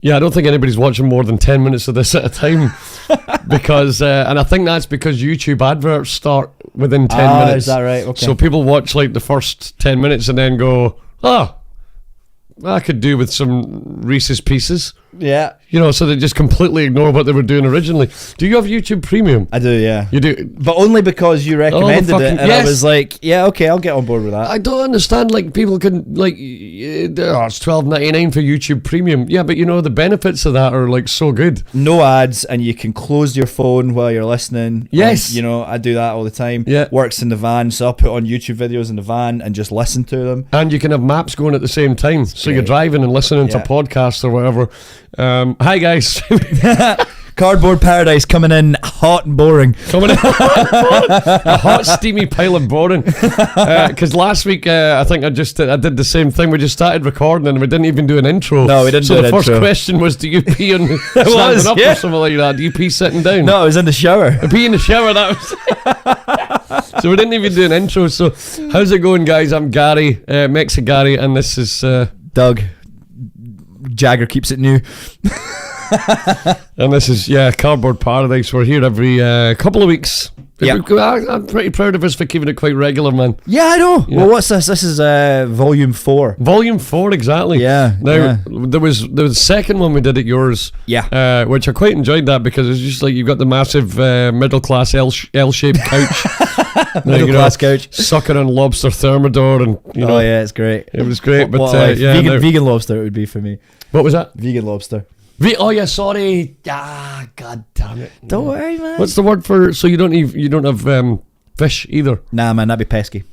Yeah, I don't think anybody's watching more than 10 minutes of this at a time because, and I think that's because YouTube adverts start within 10 minutes. Is that right? Okay. So people watch like the first 10 minutes and then go, I could do with some Reese's Pieces. Yeah. You know, so they just completely ignore what they were doing originally. Do you have YouTube Premium? I do, yeah. You do? But only because you recommended it, and yes. I was like, yeah, okay, I'll get on board with that. I don't understand, like, people can, like, it's $12.99 for YouTube Premium. Yeah, but you know, the benefits of that are, like, so good. No ads, and you can close your phone while you're listening. Yes. And, you know, I do that all the time. Yeah. Works in the van, so I'll put on YouTube videos in the van and just listen to them. And you can have maps going at the same time. So you're driving and listening to podcasts or whatever. Hi, guys. Cardboard Paradise coming in hot and boring. A hot, steamy pile of boring. Because last week, I think I did the same thing. We just started recording and we didn't even do an intro. No, we didn't do an intro. So the first question was, do you pee on standing up or something like that? Do you pee sitting down? No, I was in the shower. I pee in the shower, that was... So we didn't even do an intro. So how's it going, guys? I'm Gary, MexiGary, and this is... Doug Jagger keeps it new. And this is Cardboard Paradise. We're here every couple of weeks. Yeah. I'm pretty proud of us for keeping it quite regular, man. Yeah, I know. Yeah. Well, what's this? This is volume 4. Volume 4, exactly. Yeah. Now there was the second one we did at yours. Yeah. Which I quite enjoyed that because it's just like you've got the massive middle class L-shaped couch. Middle class couch. Sucking on lobster thermidor and you know. Oh yeah, it's great. It was great, but vegan lobster it would be for me. What was that? Vegan lobster. Oh yeah, sorry. God damn it. Don't worry, man. What's the word for? So you don't have fish either? Nah, man, that'd be pesky.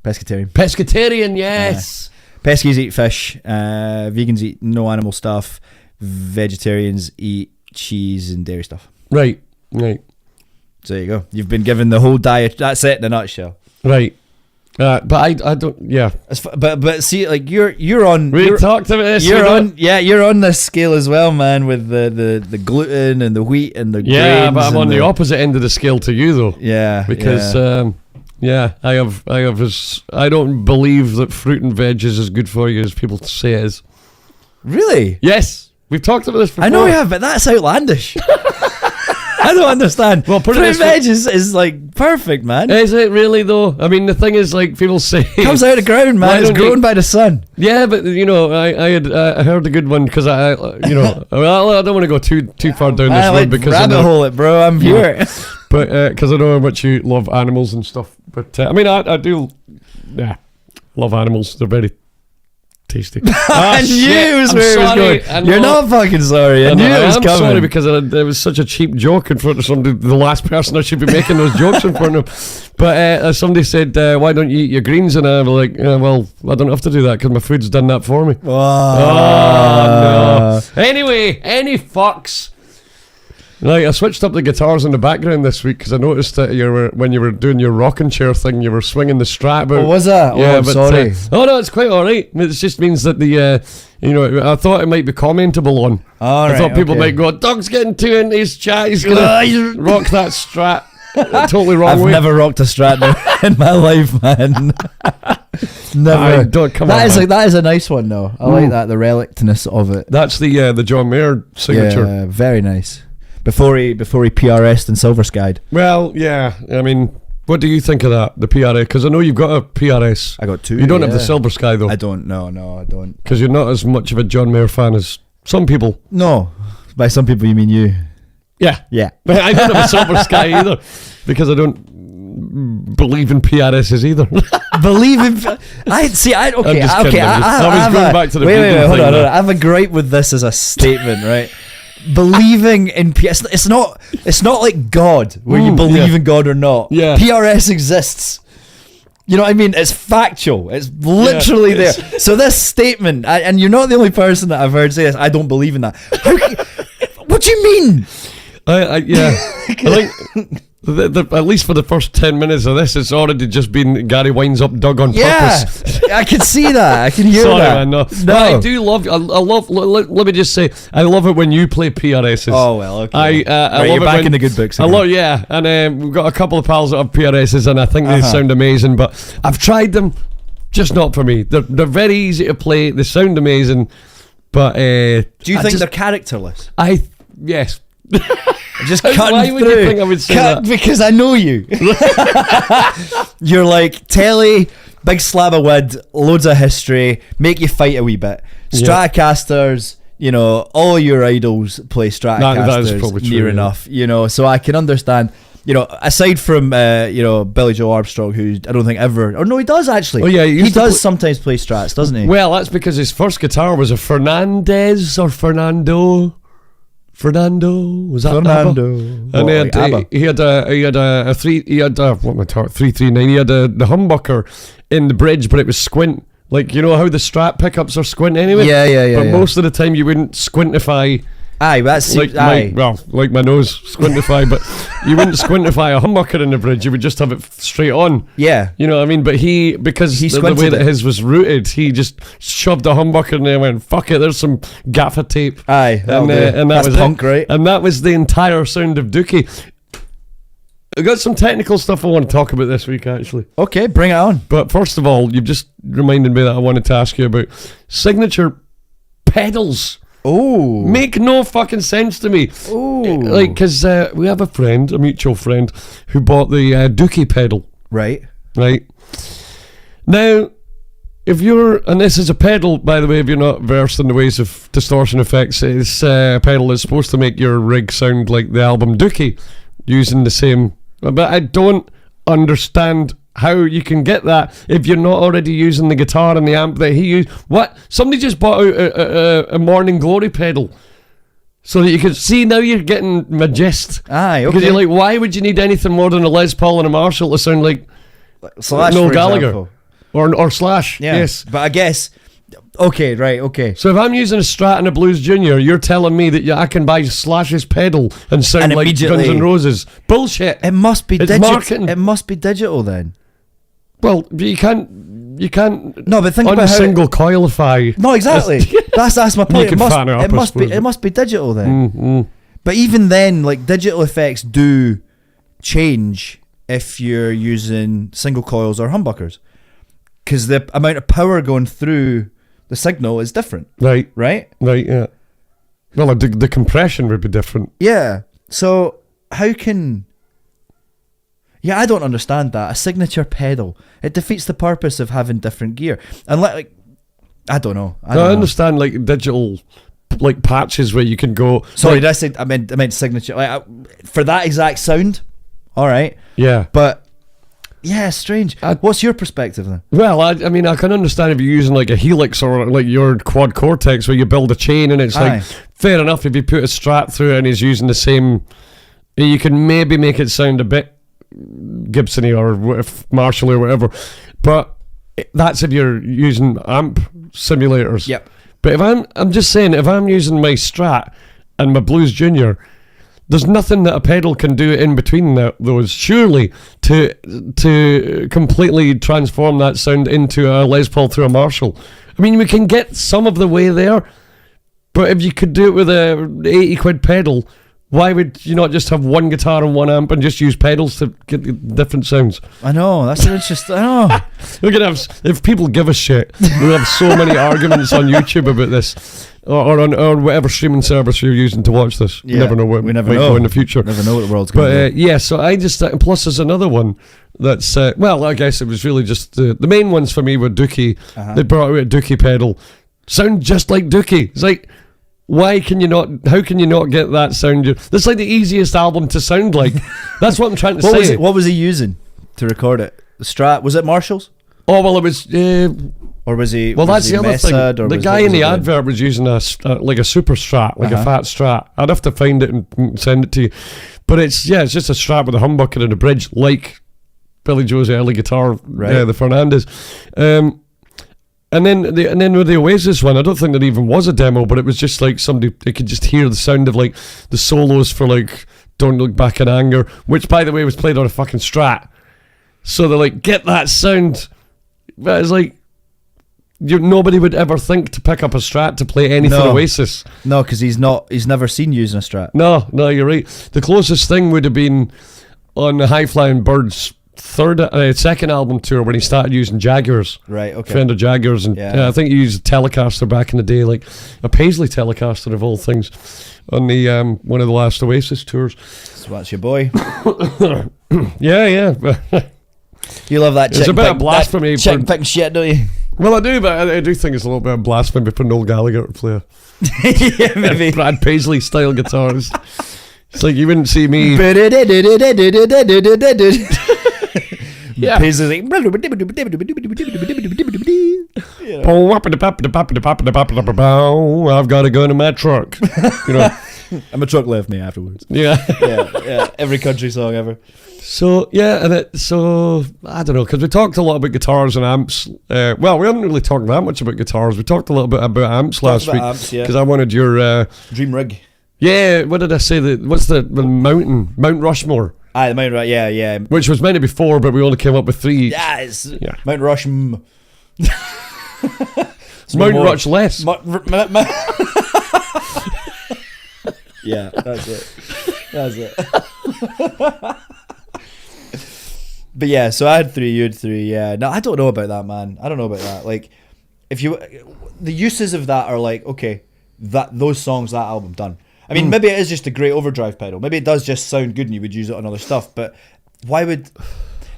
Pescatarian. Pescatarian, yes. Peskies eat fish. Vegans eat no animal stuff. Vegetarians eat cheese and dairy stuff. Right. So there you go. You've been given the whole diet. That's it in a nutshell. Right. But I don't. Yeah. But see, like you're on. We talked about this. You're on. Yeah, you're on this scale as well, man. With the gluten and the wheat and the grains. But I'm on the opposite end of the scale to you, though. Yeah. Because I don't believe that fruit and veg is as good for you as people say it is. Really? Yes. We've talked about this before. I know we have, but that's outlandish. I don't understand. Well, fruit and veg is like perfect, man. Is it really though? I mean, the thing is, like people say, it comes out of the ground, man. It's grown by the sun. Yeah, but you know, I heard a good one because I don't want to go too far down this road because rabbit hole it, bro. I'm here. But because I know how much you love animals and stuff. But I mean, I do, love animals. They're very tasty. I knew it was where it was going. You're not fucking sorry. I knew it was coming. I'm sorry because it was such a cheap joke in front of somebody. The last person I should be making those jokes in front of. But somebody said, why don't you eat your greens? And I was like, well, I don't have to do that because my food's done that for me. Oh, no. Anyway, any fucks. Like, I switched up the guitars in the background this week because I noticed that when you were doing your rocking chair thing, you were swinging the Strat about. Oh, was that? Yeah, but sorry. No, it's quite all right. It just means that I thought it might be commentable on. All right, I thought people might go, Doug's getting too into his chat. He's gonna rock that Strat. Totally wrong way. I've never rocked a Strat in my life, man. Never. That is a nice one, though. I like that, the relictness of it. That's the John Mayer signature. Yeah, very nice. Before he PRS'd and Silver Skied. Well, yeah. I mean, what do you think of that? The PRS? Because I know you've got a PRS. I got 2. You don't have the Silver Sky though. I don't. No, I don't. Because you're not as much of a John Mayer fan as some people. No, by some people you mean you. Yeah. I don't have a Silver Sky either because I don't believe in PRSs either. Believe in? Okay. I was going back to the wait, hold on. I have a gripe with this as a statement, right? Believing in PRS, it's not like God where you believe in God or not. Yeah. PRS exists. You know what I mean? It's factual. It's literally there. So this statement, and you're not the only person that I've heard say this. I don't believe in that. What do you mean? I think at least for the first 10 minutes of this, it's already just been Gary winds up Doug on purpose. I can see that. I can hear Sorry, that. Man, no. But I do love. I love. Let me just say, I love it when you play PRSs. Oh well, okay. I love you're it back in the good books. I love, and we've got a couple of pals that have PRSs, and I think they sound amazing. But I've tried them, just not for me. They're very easy to play. They sound amazing. But do you think they're characterless? Yes. Just Why cutting would through. you think I would say that? Because I know you. You're like telly, big slab of wood, loads of history, make you fight a wee bit. Stratocasters, you know, all your idols play Stratocasters that is probably true, near yeah. enough, you know, so I can understand. You know, aside from you know, Billy Joe Armstrong, who I don't think ever, or no, he does actually. Oh yeah, he does sometimes play Strats, doesn't he? Well, that's because his first guitar was a Fernandez or Fernando. Was that Fernando? ABBA? And he had a 339. He had the humbucker in the bridge, but it was squint. Like, you know how the Strat pickups are squint anyway. Yeah. But most of the time you wouldn't squintify. Aye, that's like my nose squintify, but you wouldn't squintify a humbucker in the bridge. You would just have it straight on. Yeah, you know what I mean. But because the way that his was rooted, he just shoved a humbucker in there and went, "Fuck it, there's some gaffer tape." Aye, and that that's was punk, it. right? And that was the entire sound of Dookie. I got some technical stuff I want to talk about this week, actually. Okay, bring it on. But first of all, you've just reminded me that I wanted to ask you about signature pedals. Oh, make no fucking sense to me. Oh, like, because we have a mutual friend, who bought the Dookie pedal. Right now, if you're, and this is a pedal, by the way, if you're not versed in the ways of distortion effects, it's a pedal that's supposed to make your rig sound like the album Dookie, using the same. But I don't understand how you can get that if you're not already using the guitar and the amp that he used. What? Somebody just bought out a Morning Glory pedal so that you could see. Now you're getting my gist. Aye, okay. Because you're like, why would you need anything more than a Les Paul and a Marshall to sound like Slash, Noel for Gallagher? example. Or Slash, Yeah. yes. But I guess, okay. So if I'm using a Strat and a Blues Junior, you're telling me that I can buy Slash's pedal and sound And like Guns N' Roses? Bullshit. It must be It's digital. marketing. It must be digital then. Well, you can't. No, but think about how. Single coilify. No, exactly. that's my point. You can fan it up, I suppose. It must be digital then. Mm-hmm. But even then, like, digital effects do change if you're using single coils or humbuckers, because the amount of power going through the signal is different. Right. Yeah. Well, the compression would be different. Yeah. So how can? Yeah, I don't understand that. A signature pedal, it defeats the purpose of having different gear. And like I don't know. I understand like digital, like patches where you can go. Sorry, like, did I say I meant signature? Like for that exact sound. All right. Yeah. But yeah, strange. What's your perspective then? Well, I mean, I can understand if you're using like a Helix or like your Quad Cortex where you build a chain and it's like fair enough if you put a Strat through it and he's using the same. You can maybe make it sound a bit Gibson-y or Marshall or whatever, but that's if you're using amp simulators. Yep. But if I'm just saying, if I'm using my Strat and my Blues Junior, there's nothing that a pedal can do in between those, surely, to completely transform that sound into a Les Paul through a Marshall. I mean, we can get some of the way there, but if you could do it with a 80 quid pedal, why would you not just have one guitar and one amp and just use pedals to get different sounds? I know, that's interesting. I know. We're gonna have, if people give a shit, we'll have so many arguments on YouTube about this, or on whatever streaming service you're using to watch this. Yeah, we never know what we never might know go in the future. Never know what the world's going to But yeah, so I just plus there's another one that's well, I guess it was really just the main ones for me were Dookie. They brought out a Dookie pedal, sound just like Dookie. It's like, why can you not? How can you not get that sound? That's like the easiest album to sound like. That's what I'm trying to say. What was he using to record it? The Strat? Was it Marshalls? Oh well, it was. Or was he? Well, that's the other thing. The guy in the doing? advert was using like a super Strat, like a fat Strat. I'd have to find it and send it to you. But it's just a Strat with a humbucker and a bridge, like Billy Joe's early guitar, the Fernandez. And then with the Oasis one, I don't think there even was a demo, but it was just like somebody, they could just hear the sound of like the solos for like Don't Look Back in Anger, which by the way was played on a fucking Strat. So they're like, get that sound. But it's like, nobody would ever think to pick up a Strat to play anything Oasis. No, because he's never seen using a Strat. No, you're right. The closest thing would have been on the High Flying Birds second album tour when he started using Jaguars. Right, okay. Fender Jaguars, and Yeah. I think he used a Telecaster back in the day, like a Paisley Telecaster of all things, on the one of the last Oasis tours. So that's your boy. Yeah. You love that It's chick a bit pick, of blasphemy that chick for- pick shit, don't you? Well, I do, but I do think it's a little bit of blasphemy for Noel Gallagher to play Yeah, maybe. a Brad Paisley style guitars. It's like you wouldn't see me. Yeah. Paisley's like, I've got to go in my truck. You know. and my truck left me afterwards. Yeah. Yeah. Every country song ever. So yeah, so I don't know, because we talked a lot about guitars and amps. Well, we haven't really talked that much about guitars. We talked a little bit about amps last week because I wanted your Dream Rig. Yeah, what did I say? What's the Mount Rushmore? The Mount Rush. Yeah. Which was meant to be 4, but we only came up with 3 each. Yeah, it's Yeah. Mount Rush. Mount Rush less. Yeah, that's it. But yeah, so I had 3, you had 3. Yeah, no, I don't know about that, man. I don't know about that. Like, if you, the uses of that are like, okay, those songs, that album, done. I mean, maybe it is just a great overdrive pedal. Maybe it does just sound good and you would use it on other stuff. But why would?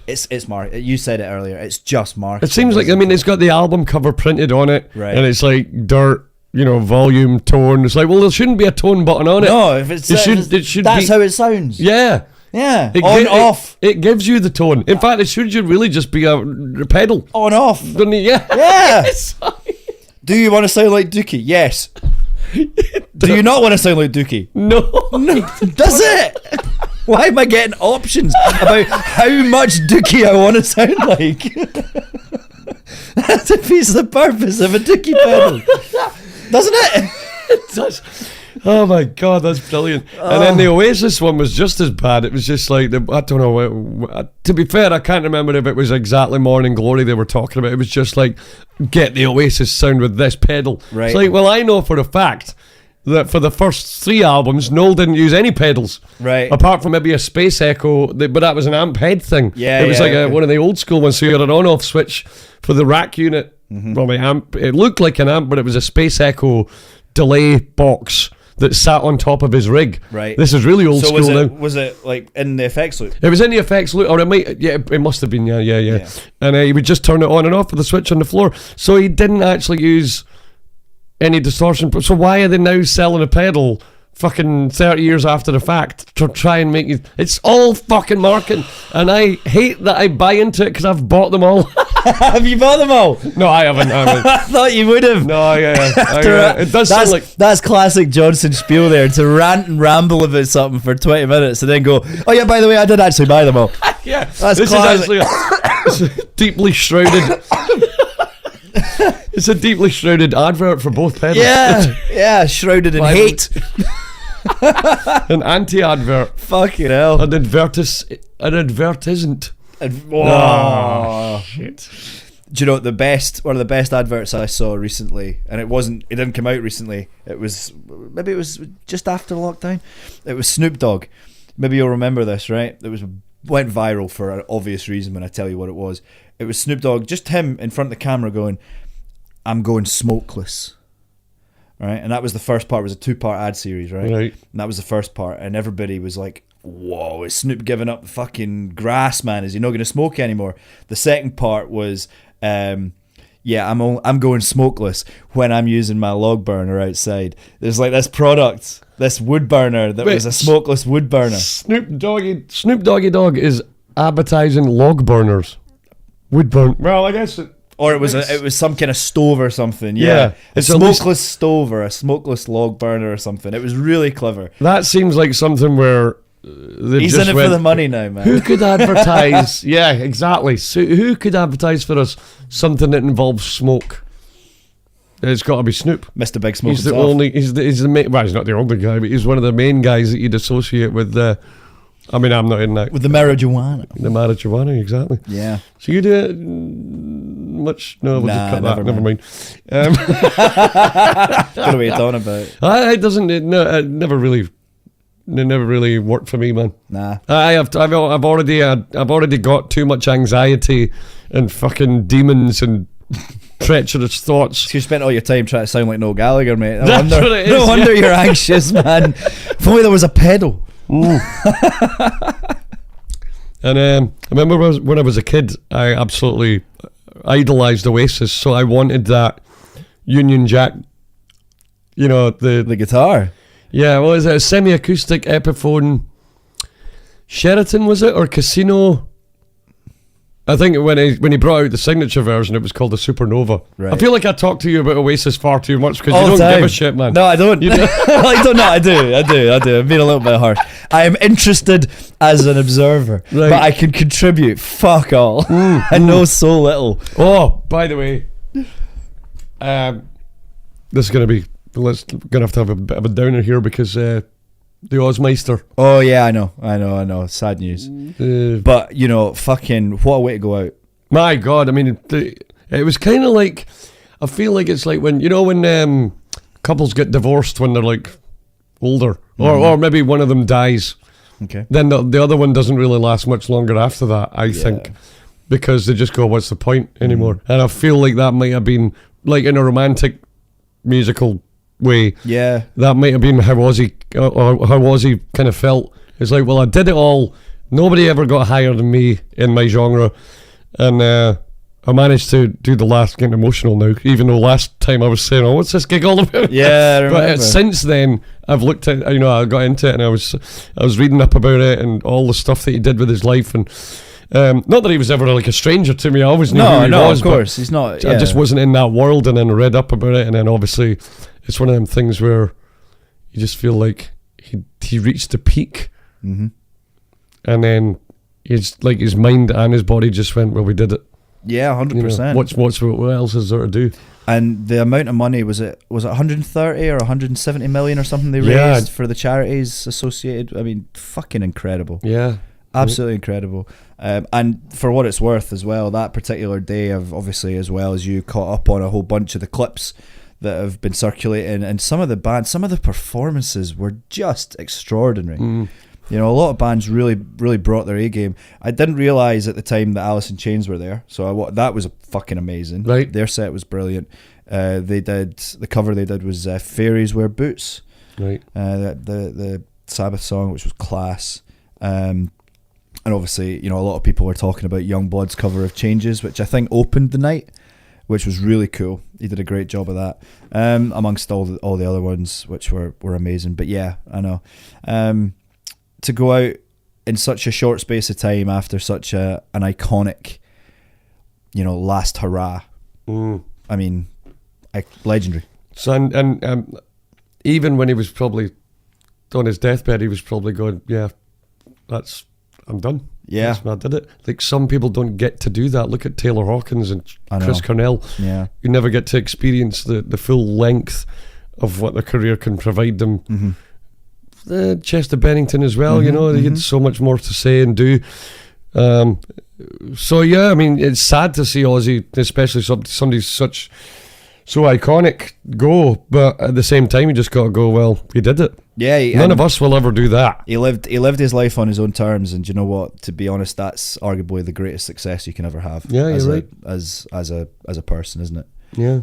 It's marketing. You said it earlier. It's just marketing. It seems like, I mean, it's got the album cover printed on it, Right. and it's like dirt, volume, tone. It's like, well, there shouldn't be a tone button on it. No, if it's it should that's be, how it sounds. Yeah. Yeah. It Off. It gives you the tone. In fact, it should really just be a pedal. On off. Doesn't it? Yeah. Yeah. Do you want to sound like Dookie? Yes. Do you not want to sound like Dookie? No. Does it? Why am I getting options about how much Dookie I want to sound like? That defeats the purpose of a Dookie pedal, doesn't it? It does. Oh my god, that's brilliant. And then the Oasis one was just as bad. It was just like, I don't know, to be fair, I can't remember if it was exactly Morning Glory they were talking about. It was just like, get the Oasis sound with this pedal. Right. It's like, well, I know for a fact that for the first 3 albums, Noel didn't use any pedals. Right. Apart from maybe a Space Echo, but that was an amp head thing. Yeah, it was like okay. one of the old school ones, so you had an on-off switch for the rack unit. Well, the amp, it looked like an amp, but it was a Space Echo delay box that sat on top of his rig. Right. This is really old school now. Was it like in the effects loop? It was in the effects loop, or it might, it must have been, yeah. And he would just turn it on and off with a switch on the floor. So he didn't actually use any distortion. So why are they now selling a pedal fucking 30 years after the fact to try and make you? It's all fucking marketing, and I hate that I buy into it because I've bought them all. Have you bought them all? No, I haven't. I thought you would have. No, it does sound like. That's classic Johnson spiel there, to rant and ramble about something for 20 minutes and then go, oh yeah, by the way, I did actually buy them all. Yeah, That's this classic. is actually a deeply shrouded. It's a deeply shrouded advert for both pedals. Yeah, shrouded in Why hate. An anti-advert. Fucking hell. An advertisement. Oh, shit. Do you know what one of the best adverts I saw recently, and it didn't come out recently, maybe it was just after lockdown. It was Snoop Dogg. Maybe you'll remember this, right? Went viral for an obvious reason when I tell you what it was. It was Snoop Dogg, just him in front of the camera going, I'm going smokeless. Right? And that was the first part. It was a 2-part ad series, right? Right. And that was the first part, and everybody was like, whoa, is Snoop giving up the fucking grass, man? Is he not going to smoke anymore? The second part was, I'm going smokeless when I'm using my log burner outside. There's like this product, this wood burner that was a smokeless wood burner. Snoop Doggy Dog is advertising log burners. Wood burn. Well, I guess it. Or it was some kind of stove or something. Yeah. A It's smokeless stove or a smokeless log burner or something. It was really clever. That seems like something where they He's just in it for the money now, man. Who could advertise? Yeah, exactly. So who could advertise for us something that involves smoke? It's got to be Snoop. Mr. Big Smoke. He's the only. He's the main. Well, he's not the only guy, but he's one of the main guys that you'd associate with. I mean, I'm not in that. With the marijuana. The marijuana, exactly. Yeah. So you do it much? No, we'll just cut that. Never mind. What are we talking about? It doesn't. It never really. never really worked for me, man. Nah. I've already got too much anxiety and fucking demons and treacherous thoughts. You spent all your time trying to sound like Noel Gallagher, mate. That's what it is, no wonder you're anxious, man. If only there was a pedal. And I remember when I was a kid, I absolutely idolised Oasis, so I wanted that Union Jack, the guitar. Yeah, what is it? A semi-acoustic Epiphone Sheraton, was it? Or Casino? I think when he brought out the signature version, it was called the Supernova. Right. I feel like I talked to you about Oasis far too much because All you the don't time. give a shit, man. No, I don't. You do? I don't know. I do. I'm being a little bit harsh. I am interested as an observer, Right. but I can contribute. Fuck all. I know so little. Oh, by the way, this is going to be... gonna have to have a bit of a downer here because the Ozmeister. Oh yeah, I know. Sad news. But fucking what a way to go out. My God, I mean, it was kind of like, I feel like it's like when couples get divorced when they're like older, or maybe one of them dies. Okay. Then the other one doesn't really last much longer after that, I think, because they just go, what's the point anymore? And I feel like that might have been like in a romantic musical way. Yeah. That might have been how Ozzy kind of felt. It's like, well, I did it all. Nobody ever got higher than me in my genre, and I managed to do the last. Getting emotional now, even though last time I was saying, "Oh, what's this gig all about?" Yeah, I remember. But since then, I've looked at. I got into it, and I was reading up about it and all the stuff that he did with his life, and not that he was ever like a stranger to me. I always knew who he was. Of course, he's not. I just wasn't in that world, and then I read up about it, and then obviously. It's one of them things where you just feel like he reached the peak, and then it's like his mind and his body just went, well, we did it. Yeah, 100%. What else is there to do? And the amount of money, was it 130 or 170 million or something they raised for the charities associated? I mean, fucking incredible. Yeah. Absolutely incredible. And for what it's worth as well, that particular day, I've obviously, as well as you, caught up on a whole bunch of the clips that have been circulating, and some of the performances were just extraordinary. A lot of bands really brought their A game. I didn't realise at the time that Alice in Chains were there, so that was fucking amazing. Right. Their set was brilliant. The cover they did was Fairies Wear Boots. Right. The Sabbath song, which was class. And obviously, a lot of people were talking about Youngblood's cover of Changes, which I think opened the night, which was really cool. He did a great job of that, amongst all the other ones, which were amazing. But yeah, I know. To go out in such a short space of time after such an iconic, last hurrah. I mean, legendary. So and even when he was probably on his deathbed, he was probably going, yeah, I'm done. Yeah. I did it. Like, some people don't get to do that. Look at Taylor Hawkins and Chris Cornell. Yeah. You never get to experience the full length of what their career can provide them. Chester Bennington as well, they had so much more to say and do. So yeah, I mean, it's sad to see Ozzy, especially somebody so iconic, go, but at the same time you just got to go, well, he did it. Yeah, none of us will ever do that. He lived his life on his own terms, and you know what? To be honest, that's arguably the greatest success you can ever have. Yeah, you're right. As a person, isn't it? Yeah.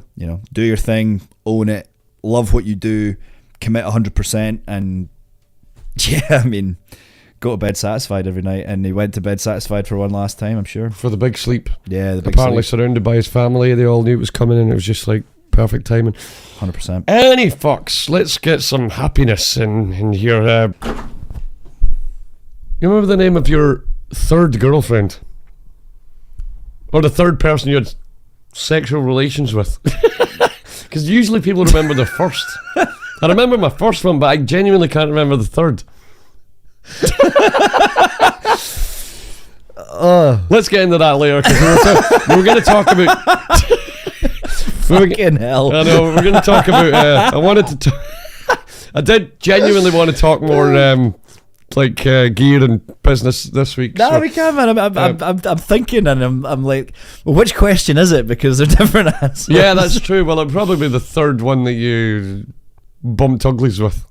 Do your thing, own it, love what you do, commit 100%, and yeah, I mean, go to bed satisfied every night. And he went to bed satisfied for one last time, I'm sure. For the big sleep. Yeah, the big Apparently sleep. surrounded by his family, they all knew it was coming, and it was just like perfect timing. 100%. Any fucks, let's get some happiness in here. You remember the name of your third girlfriend? Or the third person you had sexual relations with? Because usually people remember the first. I remember my first one, but I genuinely can't remember the third. Let's get into that later, because we were going to talk about... Fucking hell. I know, we're going to talk about... I did genuinely want to talk more gear and business this week. No, we can, man. I'm thinking, and I'm like, well, which question is it? Because they're different answers. Yeah, that's true. Well, it'd probably be the third one that you bumped uglies with.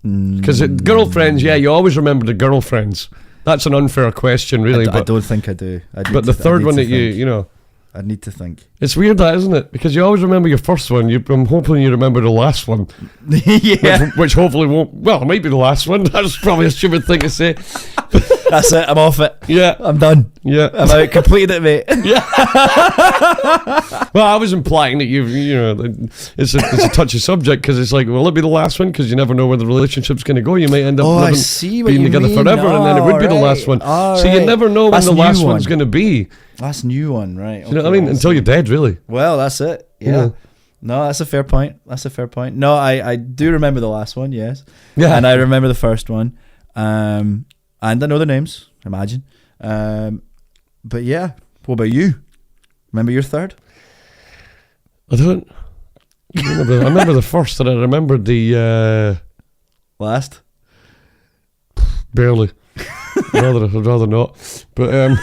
Because girlfriends, yeah, you always remember the girlfriends. That's an unfair question, really. I don't think I do. But the third one that you know. I need to think. It's weird, that, isn't it? Because you always remember your first one. I'm hoping you remember the last one. Yeah. Which hopefully won't... Well, it might be the last one. That's probably a stupid thing to say. That's it. I'm off it. Yeah. I'm done. Yeah. I'm out. Completed it, mate. Yeah. Well, I was implying that it's a touchy subject, because it's like, will it be the last one? Because you never know where the relationship's going to go. You might end up being together forever, and then it would be the last one. So you never know when the last one's going to be. That's a new one, right? You know what I mean? Until you're dead, really. Well, that's it. Yeah. No, that's a fair point. No, I do remember the last one, yes. Yeah. And I remember the first one. And I know their names, imagine. But yeah, what about you? Remember your third? I don't. I remember the first, and I remember the last. Barely. I'd rather not. But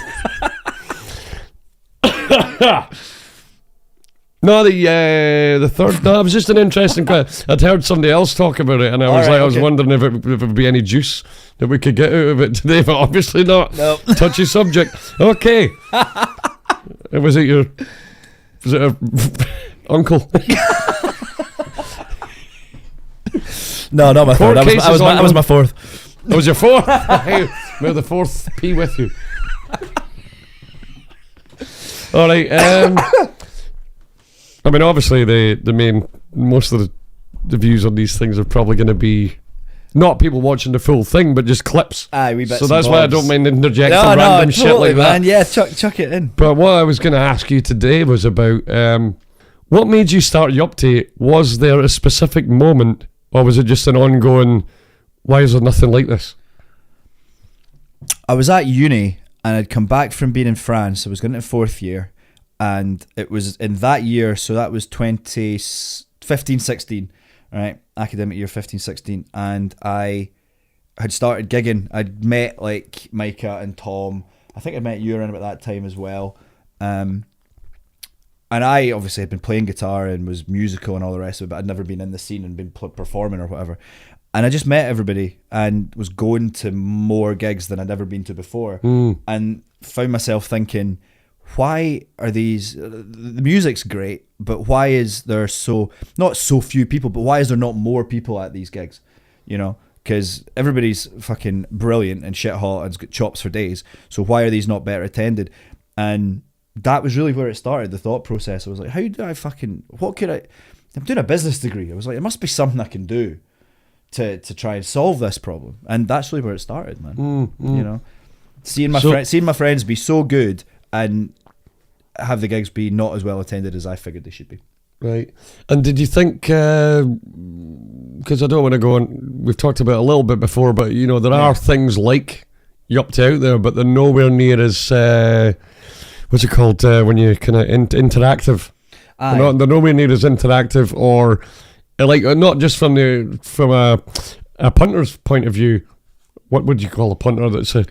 no, the third. No, it was just an interesting question. I'd heard somebody else talk about it, and I was wondering if it would be any juice that we could get out of it today, but obviously not. Nope. Touchy subject. Okay. Was it your uncle? No, not my third. That was my fourth. That was your fourth? Hey, may the fourth be with you. All right. I mean, obviously, most of the views on these things are probably going to be not people watching the full thing, but just clips. Aye, wee bits. So that's why I don't mind interjecting totally, random shit like that. Man. Yeah, chuck it in. But what I was going to ask you today was about what made you start Yupty. Was there a specific moment, or was it just an ongoing, why is there nothing like this? I was at uni, and I'd come back from being in France. I was going into fourth year, and it was in that year, so that was 2015-16, right? Academic year 15-16, and I had started gigging. I'd met like Micah and Tom. I think I met you around about that time as well. And I obviously had been playing guitar and was musical and all the rest of it, but I'd never been in the scene and been performing or whatever. And I just met everybody and was going to more gigs than I'd ever been to before, and found myself thinking, why are these, the music's great, but why is there not so few people, but why is there not more people at these gigs? You know, because everybody's fucking brilliant and shit hot and's got chops for days, so why are these not better attended? And that was really where it started, the thought process. I was like, how do I I'm doing a business degree. I was like, there must be something I can do to try and solve this problem. And that's really where it started, man. You know, seeing my friends be so good and have the gigs be not as well attended as I figured they should be. Right. And did you think, because I don't want to go on, we've talked about it a little bit before, but you know, there are things like Yupty out there, but they're nowhere near as, what's it called, when you kind of interactive. They're nowhere near as interactive, or like, not just from a punter's point of view. What would you call a punter that's a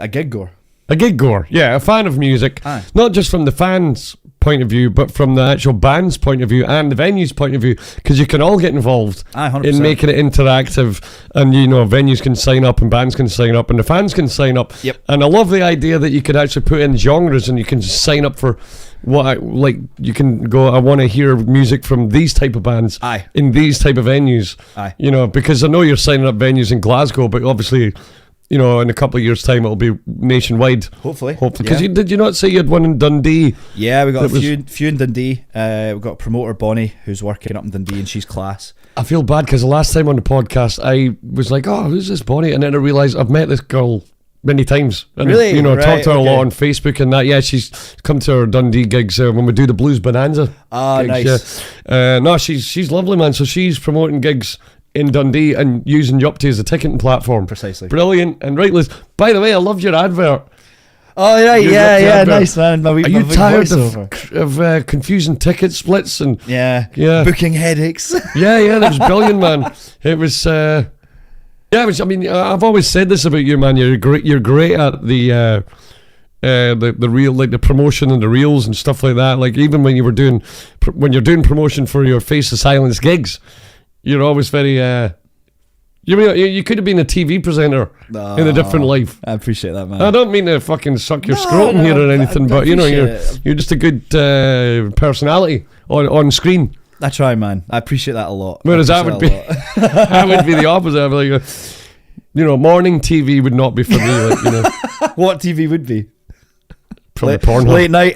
gig goer? A gig goer, yeah, a fan of music. Not just from the fans' point of view, but from the actual band's point of view and the venue's point of view, because you can all get involved in making it interactive, and you know, venues can sign up and bands can sign up and the fans can sign up. Yep. And I love the idea that you could actually put in genres and you can just sign up for you can go, I want to hear music from these type of bands in these type of venues. You know, because I know you're signing up venues in Glasgow, but obviously, you know, in a couple of years' time, it'll be nationwide. Hopefully. Because did you not say you had one in Dundee? Yeah, we got a few in Dundee. We've got a promoter, Bonnie, who's working up in Dundee, and she's class. I feel bad because the last time on the podcast, I was like, oh, who's this Bonnie? And then I realised I've met this girl many times. And, really? You know, talked to her a lot on Facebook and that. Yeah, she's come to our Dundee gigs when we do the Blues Bonanza. Nice. Yeah. No, she's lovely, man. So she's promoting gigs in Dundee and using Yupty as a ticketing platform. Precisely. Brilliant. And right, Liz, by the way, I loved your advert. Oh, right, yeah, nice, man. Are you tired of confusing ticket splits and booking headaches? Yeah, that was brilliant, man. It was, I mean, I've always said this about you, man. You're great at the reel, like the promotion and the reels and stuff like that. Like even when you're doing promotion for your Face of Silence gigs, you're always very You could have been a TV presenter in a different life. I appreciate that, man. I don't mean to fucking suck your scrotum here or anything, but you're just a good personality on screen. I try, man. I appreciate that a lot. Whereas that would be the opposite. I'd be like, morning TV would not be for me. Like, what TV would be? Probably Pornhub. Late night.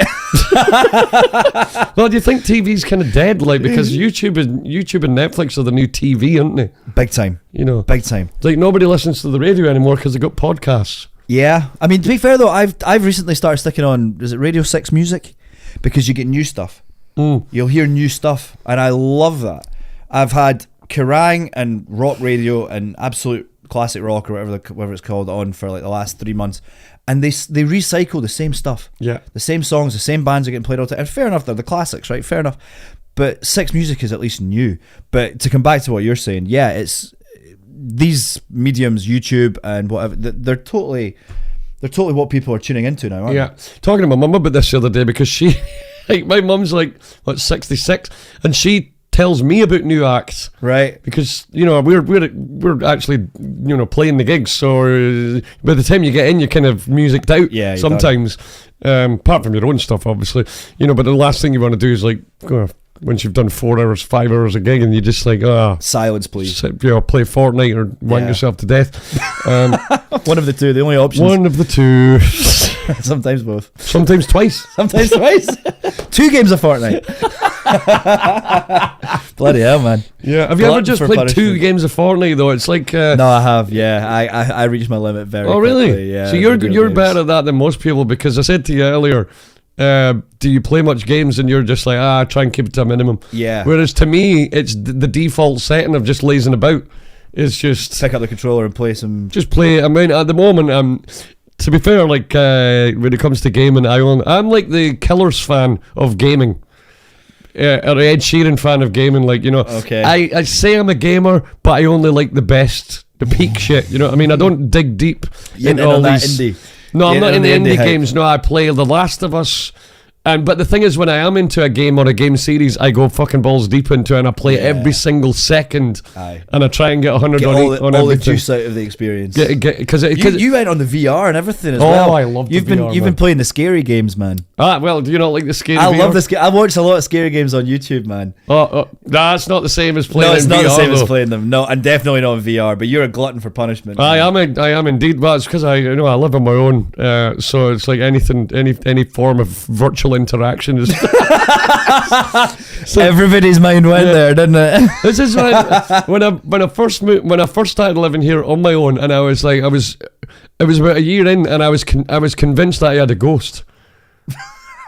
Well, do you think TV's kind of dead? Like, because YouTube and Netflix are the new TV, aren't they? Big time. Big time. Like, nobody listens to the radio anymore because they got podcasts. Yeah. I mean, to be fair though, I've recently started sticking on, is it Radio 6 Music? Because you get new stuff. You'll hear new stuff, and I love that. I've had Kerrang and rock radio and absolute classic rock or whatever it's called on for like the last 3 months, and they recycle the same stuff. Yeah, the same songs, the same bands are getting played all the time. And fair enough, they're the classics, right? Fair enough. But 6 Music is at least new. But to come back to what you're saying, yeah, it's these mediums, YouTube and whatever. They're totally what people are tuning into now, aren't they? Talking to my mum about this the other day because she. Like, my mum's like, 66, and she tells me about new acts, right? Because we're actually playing the gigs, so by the time you get in, you're kind of musiced out. Yeah, sometimes, apart from your own stuff, obviously, But the last thing you want to do is like once you've done 4 hours, 5 hours a gig, and you just like silence, please. Play Fortnite or wank yourself to death. One of the two, the only options. One of the two. Sometimes both. Sometimes twice. Sometimes twice. 2 games of Fortnite. Bloody hell, man. Yeah. Have you ever just played 2 games of Fortnite though? It's like no, I have. Yeah, I reached my limit very quickly. Really? Yeah. So you're better at that than most people, because I said to you earlier, do you play much games? And you're just like, try and keep it to a minimum. Yeah. Whereas to me, it's the default setting of just lazing about. It's just pick up the controller and play some. Just play. I mean, at the moment, to be fair, like when it comes to gaming, I'm like the Killers fan of gaming. Or Ed Sheeran fan of gaming, like, Okay. I say I'm a gamer, but I only like the peak shit. You know what I mean? I don't dig deep into all these. Indie. No, I'm not in the indie games. No, I play The Last of Us. But the thing is, when I am into a game or a game series, I go fucking balls deep into it, and I play every single second. Aye. And I try and get 100 on everything. All the juice out of the experience. Because you went on the VR and everything as well. Oh, I love the VR. You've been playing the scary games, man. Well, do you not like the scary? I love the I watch a lot of scary games on YouTube, man. That's not the same as playing. No, it's in not VR, the same though. as playing them. No, and definitely not in VR. But you're a glutton for punishment. I am indeed. Well, it's because I live on my own, so it's like any form of virtual interaction is. So everybody's mind went there, didn't it? This is when I first started living here on my own, and it was about a year in, and I was convinced that I had a ghost.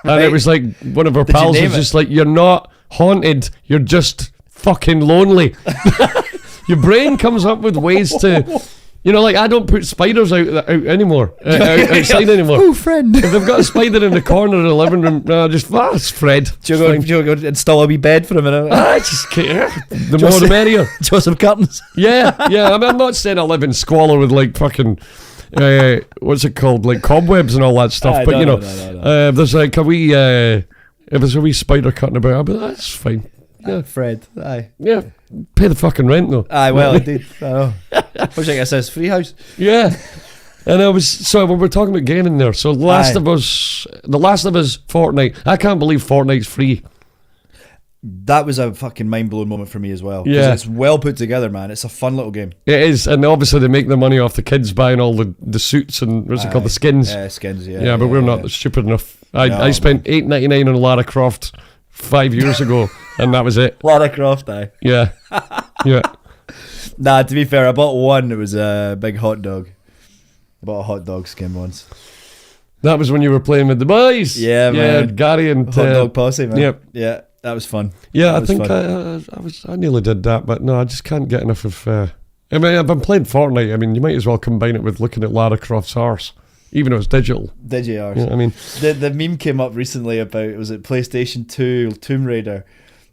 And it was like one of our pals was just like, "You're not haunted, you're just fucking lonely." Your brain comes up with ways to. Like, I don't put spiders out anymore, outside anymore. Oh, friend. If I've got a spider in the corner of the living room, it's Fred. Do you go install a wee bed for a minute? The more the merrier. Draw some curtains. Yeah. I mean, I'm not saying I live in squalor with like fucking, what's it called, like cobwebs and all that stuff. But no. If there's like if there's a wee spider cutting about, I'll be like, that's fine. Yeah, Fred. Aye. Yeah, pay the fucking rent though. Aye, well, indeed. I know. What's like it says, free house. Yeah. And when we're talking about gaming there, so The Last of Us Fortnite. I can't believe Fortnite's free. That was a fucking mind-blowing moment for me as well. Yeah. It's well put together, man. It's a fun little game. It is, and obviously they make the money off the kids buying all the suits and what's it called, the skins. Skins, yeah. Yeah, but we're not stupid enough. I spent $8.99 on Lara Croft 5 years ago, and that was it. Lara Croft, aye. Yeah. Yeah. Nah, to be fair, I bought one. It was a big hot dog. I bought a hot dog skin once. That was when you were playing with the boys. Yeah, man. Yeah, Gary and hot dog posse, man. Yep. Yeah, that was fun. Yeah, I think I nearly did that, but no, I just can't get enough of. I mean, if I'm playing Fortnite, I mean, you might as well combine it with looking at Lara Croft's arse, even if it's digital. Digi arse. You know what I mean, the meme came up recently about, was it PlayStation 2 Tomb Raider,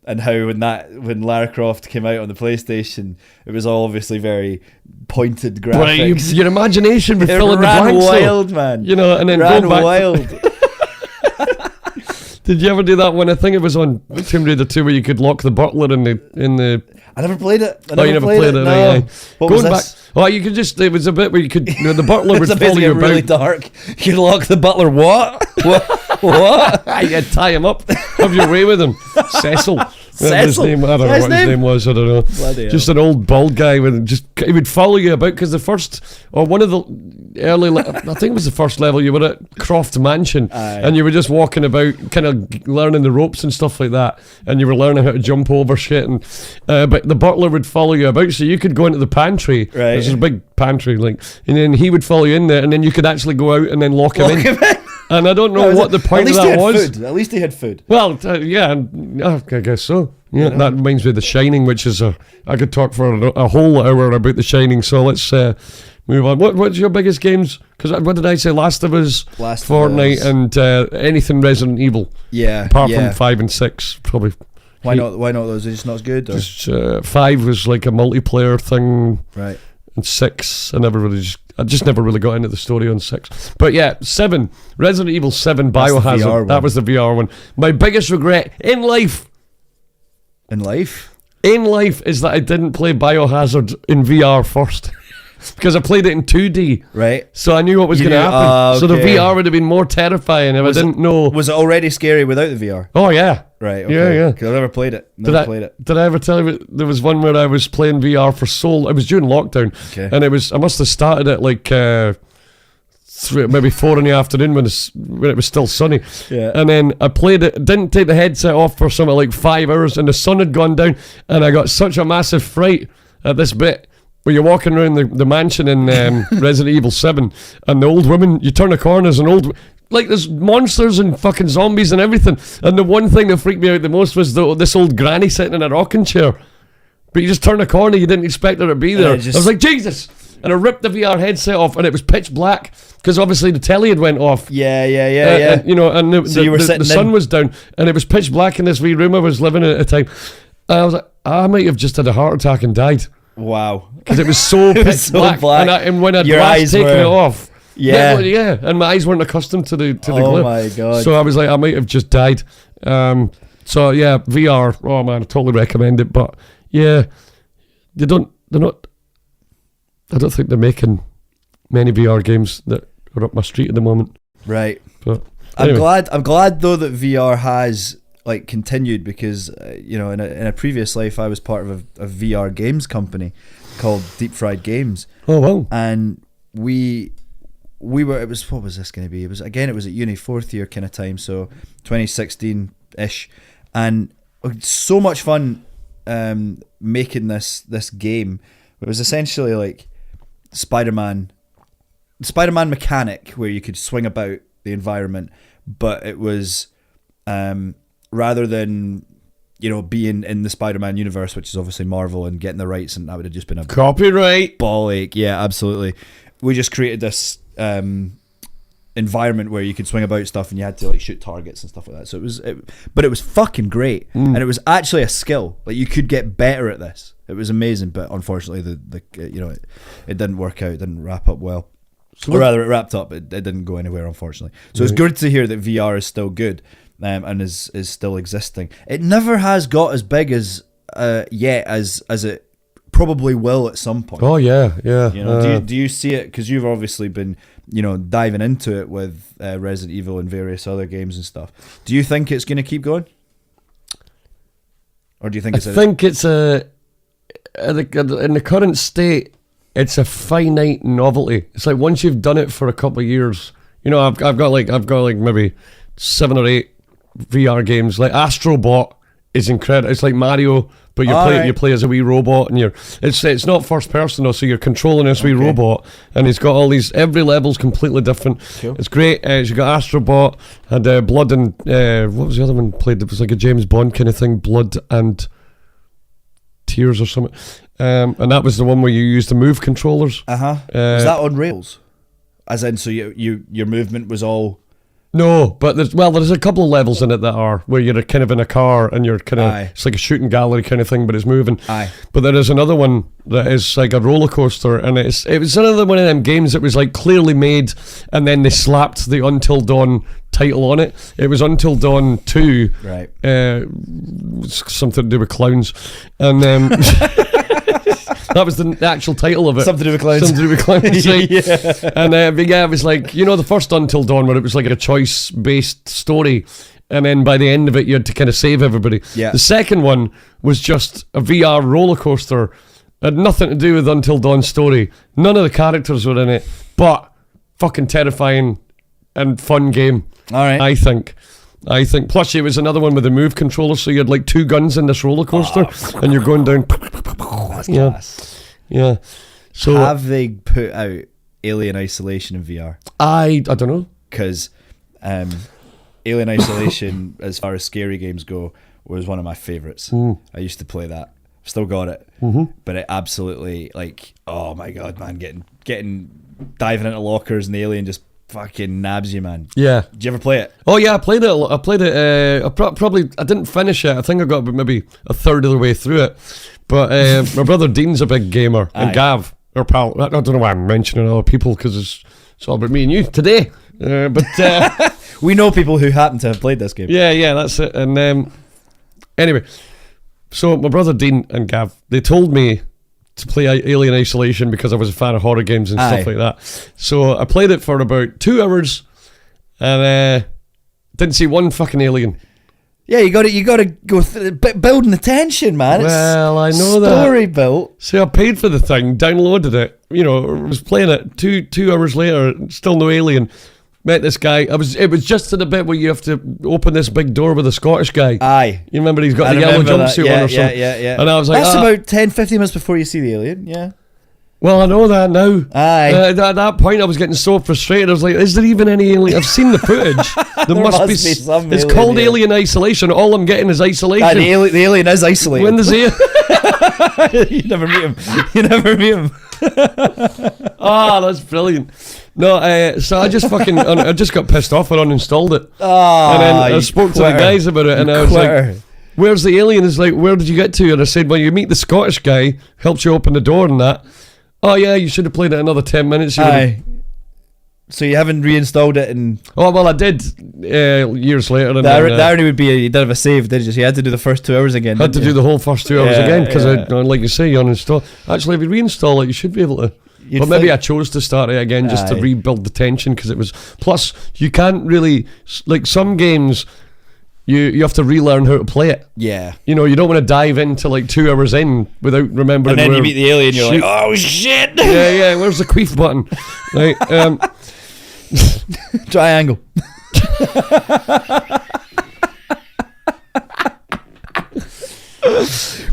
and how when Lara Croft came out on the PlayStation, it was all obviously very pointed graphics. Right, your imagination would fill in the ran blanks. Wild, man. And then ran go back. Wild. Did you ever do that when I think it was on Tomb Raider 2 where you could lock the butler in the I never played it. You never played it. No. Right. What Going was back, this? you could just, it was a bit where you could, the butler would It's follow you really about. dark. You lock the butler. What? What? You tie him up, have your way with him. Cecil. His Cecil? name, I don't know what his name was. I don't know. Bloody Just hell. an old bald guy with he would follow you about because the first or one of the early, I think it was the first level. You were at Croft Mansion, Aye. and you were just walking about, kind of learning the ropes and stuff like that, and you were learning how to jump over shit. And but the butler would follow you about, so you could go into the pantry. Right. There's a big pantry, and then he would follow you in there, and then you could actually go out and then lock him in. And I don't know what the point of that was. Food. At least he had food. Well, yeah, I guess so. Yeah, that reminds me of The Shining, which is I could talk for a whole hour about The Shining. So let's move on. What's your biggest games? Because what did I say? Last of Us, Fortnite, and anything Resident Evil. Yeah. Apart from 5 and 6, probably. Why not? Why not those? Are just not as good. Or? Just 5 was like a multiplayer thing. Right. And 6, I just never really got into the story on 6. But yeah, 7, Resident Evil 7, Biohazard. That was the VR one. My biggest regret in life. In life? In life is that I didn't play Biohazard in VR first. Because I played it in 2D. Right. So I knew what was going to happen. So the okay. VR would have been more terrifying if I didn't know. Was it already scary without the VR? Oh, yeah. Right, okay. Yeah. Because I've never played it. Did I ever tell you there was one where I was playing VR for Soul? It was during lockdown. Okay. And I must have started at like maybe 4 in the afternoon when it was still sunny. Yeah. And then I played it, didn't take the headset off for something like 5 hours, and the sun had gone down, and I got such a massive fright at this bit where you're walking around the mansion in Resident Evil 7, and the old woman, you turn a corner, there's an old, like there's monsters and fucking zombies and everything, and the one thing that freaked me out the most was this old granny sitting in a rocking chair, but you just turn a corner, you didn't expect her to be there. I was like, Jesus! And I ripped the VR headset off, and it was pitch black, because obviously the telly had went off. Yeah. And, you know, and the sun in. was down, and it was pitch black in this wee room I was living in at the time. And I was like, I might have just had a heart attack and died. Wow. Because it was so pitch black. And when I'd last taken it off. Yeah. Yeah. And my eyes weren't accustomed to the glare. Oh my God. So I was like, I might have just died. So yeah, VR. Oh man, I totally recommend it. But yeah, they're not. I don't think they're making many VR games that are up my street at the moment. Right. But anyway. I'm glad though that VR has like continued, because you know, in a previous life I was part of a VR games company called Deep Fried Games. Oh wow. And we were, it was, what was this going to be? It was at uni, 4th year kind of time, so 2016-ish, and so much fun making this game. It was essentially like Spider-Man mechanic where you could swing about the environment, but it was rather than, you know, being in the Spider-Man universe, which is obviously Marvel, and getting the rights, and that would have just been a copyright ball ache. Yeah, absolutely. We just created this environment where you could swing about stuff, and you had to like shoot targets and stuff like that. So but it was fucking great, and it was actually a skill. Like you could get better at this. It was amazing, but unfortunately, the you know, it didn't work out. It didn't wrap up well. Or rather, it wrapped up. It didn't go anywhere, unfortunately. So it's good to hear that VR is still good, and is still existing. It never has got as big as yet as it probably will at some point. Oh yeah. You know, do you see it? Because you've obviously been, you know, diving into it with Resident Evil and various other games and stuff. Do you think it's going to keep going, or do you think I think it's in the current state, it's a finite novelty. It's like once you've done it for a couple of years, you know, I've got like maybe 7 or 8 VR games. Like Astrobot is incredible. It's like Mario, but you play as a wee robot, and it's not first person though, so you're controlling this wee robot, and it's got all these, every level's completely different. Cool. It's great. You got Astrobot and Blood and what was the other one played? It was like a James Bond kind of thing, Blood and Tears or something. And that was the one where you used the move controllers. Was that on rails? As in, so your movement was all No, but there's a couple of levels in it that are where you're kind of in a car and you're kind of it's like a shooting gallery kind of thing, but it's moving. Aye. But there is another one that is like a roller coaster, and it was another one of them games that was like clearly made, and then they slapped the Until Dawn title on it. It was Until Dawn 2, right? Something to do with clowns, and that was the actual title of it. Something to do with clowns. Something to do with clowns, right? Yeah. And but yeah, it was like, you know, the first Until Dawn where it was like a choice-based story, and then by the end of it, you had to kind of save everybody. Yeah. The second one was just a VR roller coaster. Had nothing to do with Until Dawn's story. None of the characters were in it, but fucking terrifying and fun game. All right. I think. Plus, it was another one with a move controller, so you had like 2 guns in this roller coaster, and you're going down. That's class. Yeah. So have they put out Alien Isolation in VR? I don't know. Because Alien Isolation, as far as scary games go, was one of my favourites. I used to play that. Still got it. But it absolutely, like, oh my god, man, diving into lockers and the alien just fucking nabs you, man. Yeah. Did you ever play it? Oh yeah, I played it. I didn't finish it. I think I got about maybe a third of the way through it. But my brother Dean's a big gamer, and Gav, our pal. I don't know why I'm mentioning other people, because it's all about me and you today. But we know people who happen to have played this game. Yeah, that's it. And anyway, so my brother Dean and Gav, they told me to play Alien Isolation because I was a fan of horror games and stuff like that. So I played it for about 2 hours, and didn't see one fucking alien. Yeah, you got to go building the tension, man. Well, I know that. Story built. See, I paid for the thing, downloaded it, was playing it. Two hours later, still no alien. Met this guy. It was just to the bit where you have to open this big door with a Scottish guy. Aye. You remember he's got a yellow jumpsuit on or something? Yeah. And I was like, that's about 10-15 minutes before you see the alien, yeah. Well, I know that now. Aye. At that point, I was getting so frustrated. I was like, is there even any alien? I've seen the footage. There must be some. It's called Alien Isolation. All I'm getting is isolation. The alien is isolated. When does he? You never meet him. Oh, that's brilliant. No, so I just I just got pissed off and uninstalled it. Oh, and then I spoke to the guys about it, and I was like, where's the alien? It's like, where did you get to? And I said, well, you meet the Scottish guy, helps you open the door and that. Oh yeah, you should have played it another 10 minutes. Aye. So you haven't reinstalled it and... Oh, well, I did years later. And the irony would be you did have a save, did you? So you had to do the first 2 hours again. Had to do the whole first 2 hours again, because like you say, you uninstall. Actually, if you reinstall it, you should be able to. But maybe I chose to start it again just to rebuild the tension, because it was... Plus, you can't really... Like, some games... You have to relearn how to play it. Yeah. You don't want to dive into like 2 hours in without remembering. And then you meet the alien, you're like, oh shit! Yeah. Where's the queef button? Right. Triangle.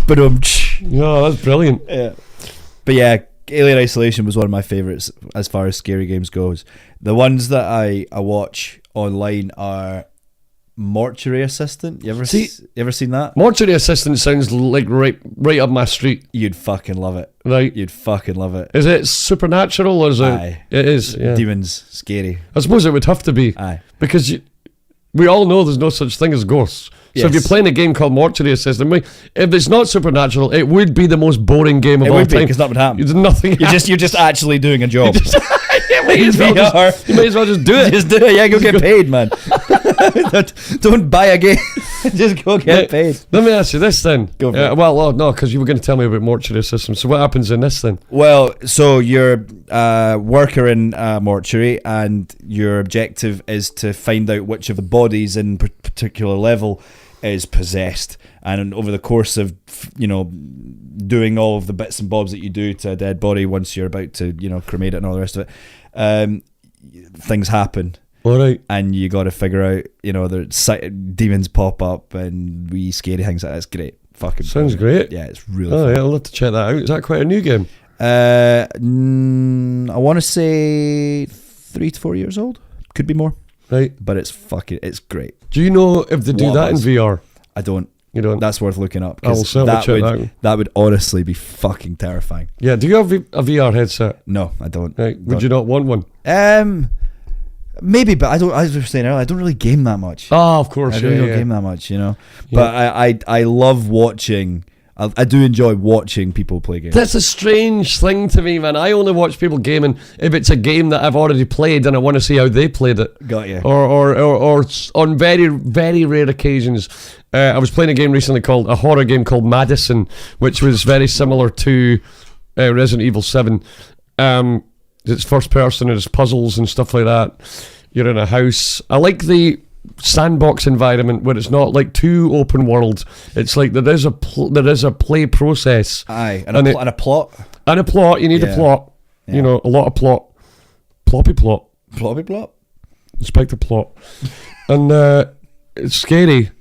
But no, that's brilliant. Yeah. But yeah, Alien Isolation was one of my favourites as far as scary games goes. The ones that I watch online are Mortuary Assistant. You ever seen that? Mortuary Assistant sounds like right up my street. You'd fucking love it. Right. You'd fucking love it. Is it supernatural or is it? It is. Yeah. Demons, scary. I suppose it would have to be. Aye. Because we all know there's no such thing as ghosts. So if you're playing a game called Mortuary Assistant, if it's not supernatural, it would be the most boring game of all time. Because nothing would happen. There's nothing. You're just actually doing a job. You might as well just do it. Just do it. Yeah, go get paid, man. Don't buy a game. Just go get paid. Let me ask you this then. Go for it. Well, no, because you were going to tell me about Mortuary Assistant. So what happens in this then? Well, so you're a worker in a mortuary, and your objective is to find out which of the bodies in particular level is possessed. And over the course of doing all of the bits and bobs that you do to a dead body once you're about to cremate it and all the rest of it, things happen. All right. And you got to figure out, demons pop up and wee scary things like that. It's great. Fucking sounds great. Yeah, it's really fun. Yeah, I'll have to check that out. Is that quite a new game? I want to say 3 to 4 years old. Could be more. Right. But it's great. Do you know if they do that in VR? I don't. You don't? That's worth looking up. I will certainly check that out. That would honestly be fucking terrifying. Yeah, do you have a VR headset? No, I don't. Right. Would you not want one? Maybe, but I don't. As we were saying earlier, I don't really game that much. Oh, of course, I don't really game that much, But I love watching. I do enjoy watching people play games. That's a strange thing to me, man. I only watch people gaming if it's a game that I've already played and I want to see how they played it. Got you. Or on very, very rare occasions. I was playing a horror game called Madison, which was very similar to Resident Evil 7. It's first person and it's puzzles and stuff like that. You're in a house. I like the sandbox environment where it's not like too open world. It's like there is a play process. Aye, and a plot. And a plot. You need a plot. Yeah. A lot of plot. Ploppy plot. Ploppy plot. Inspector plot. And it's scary,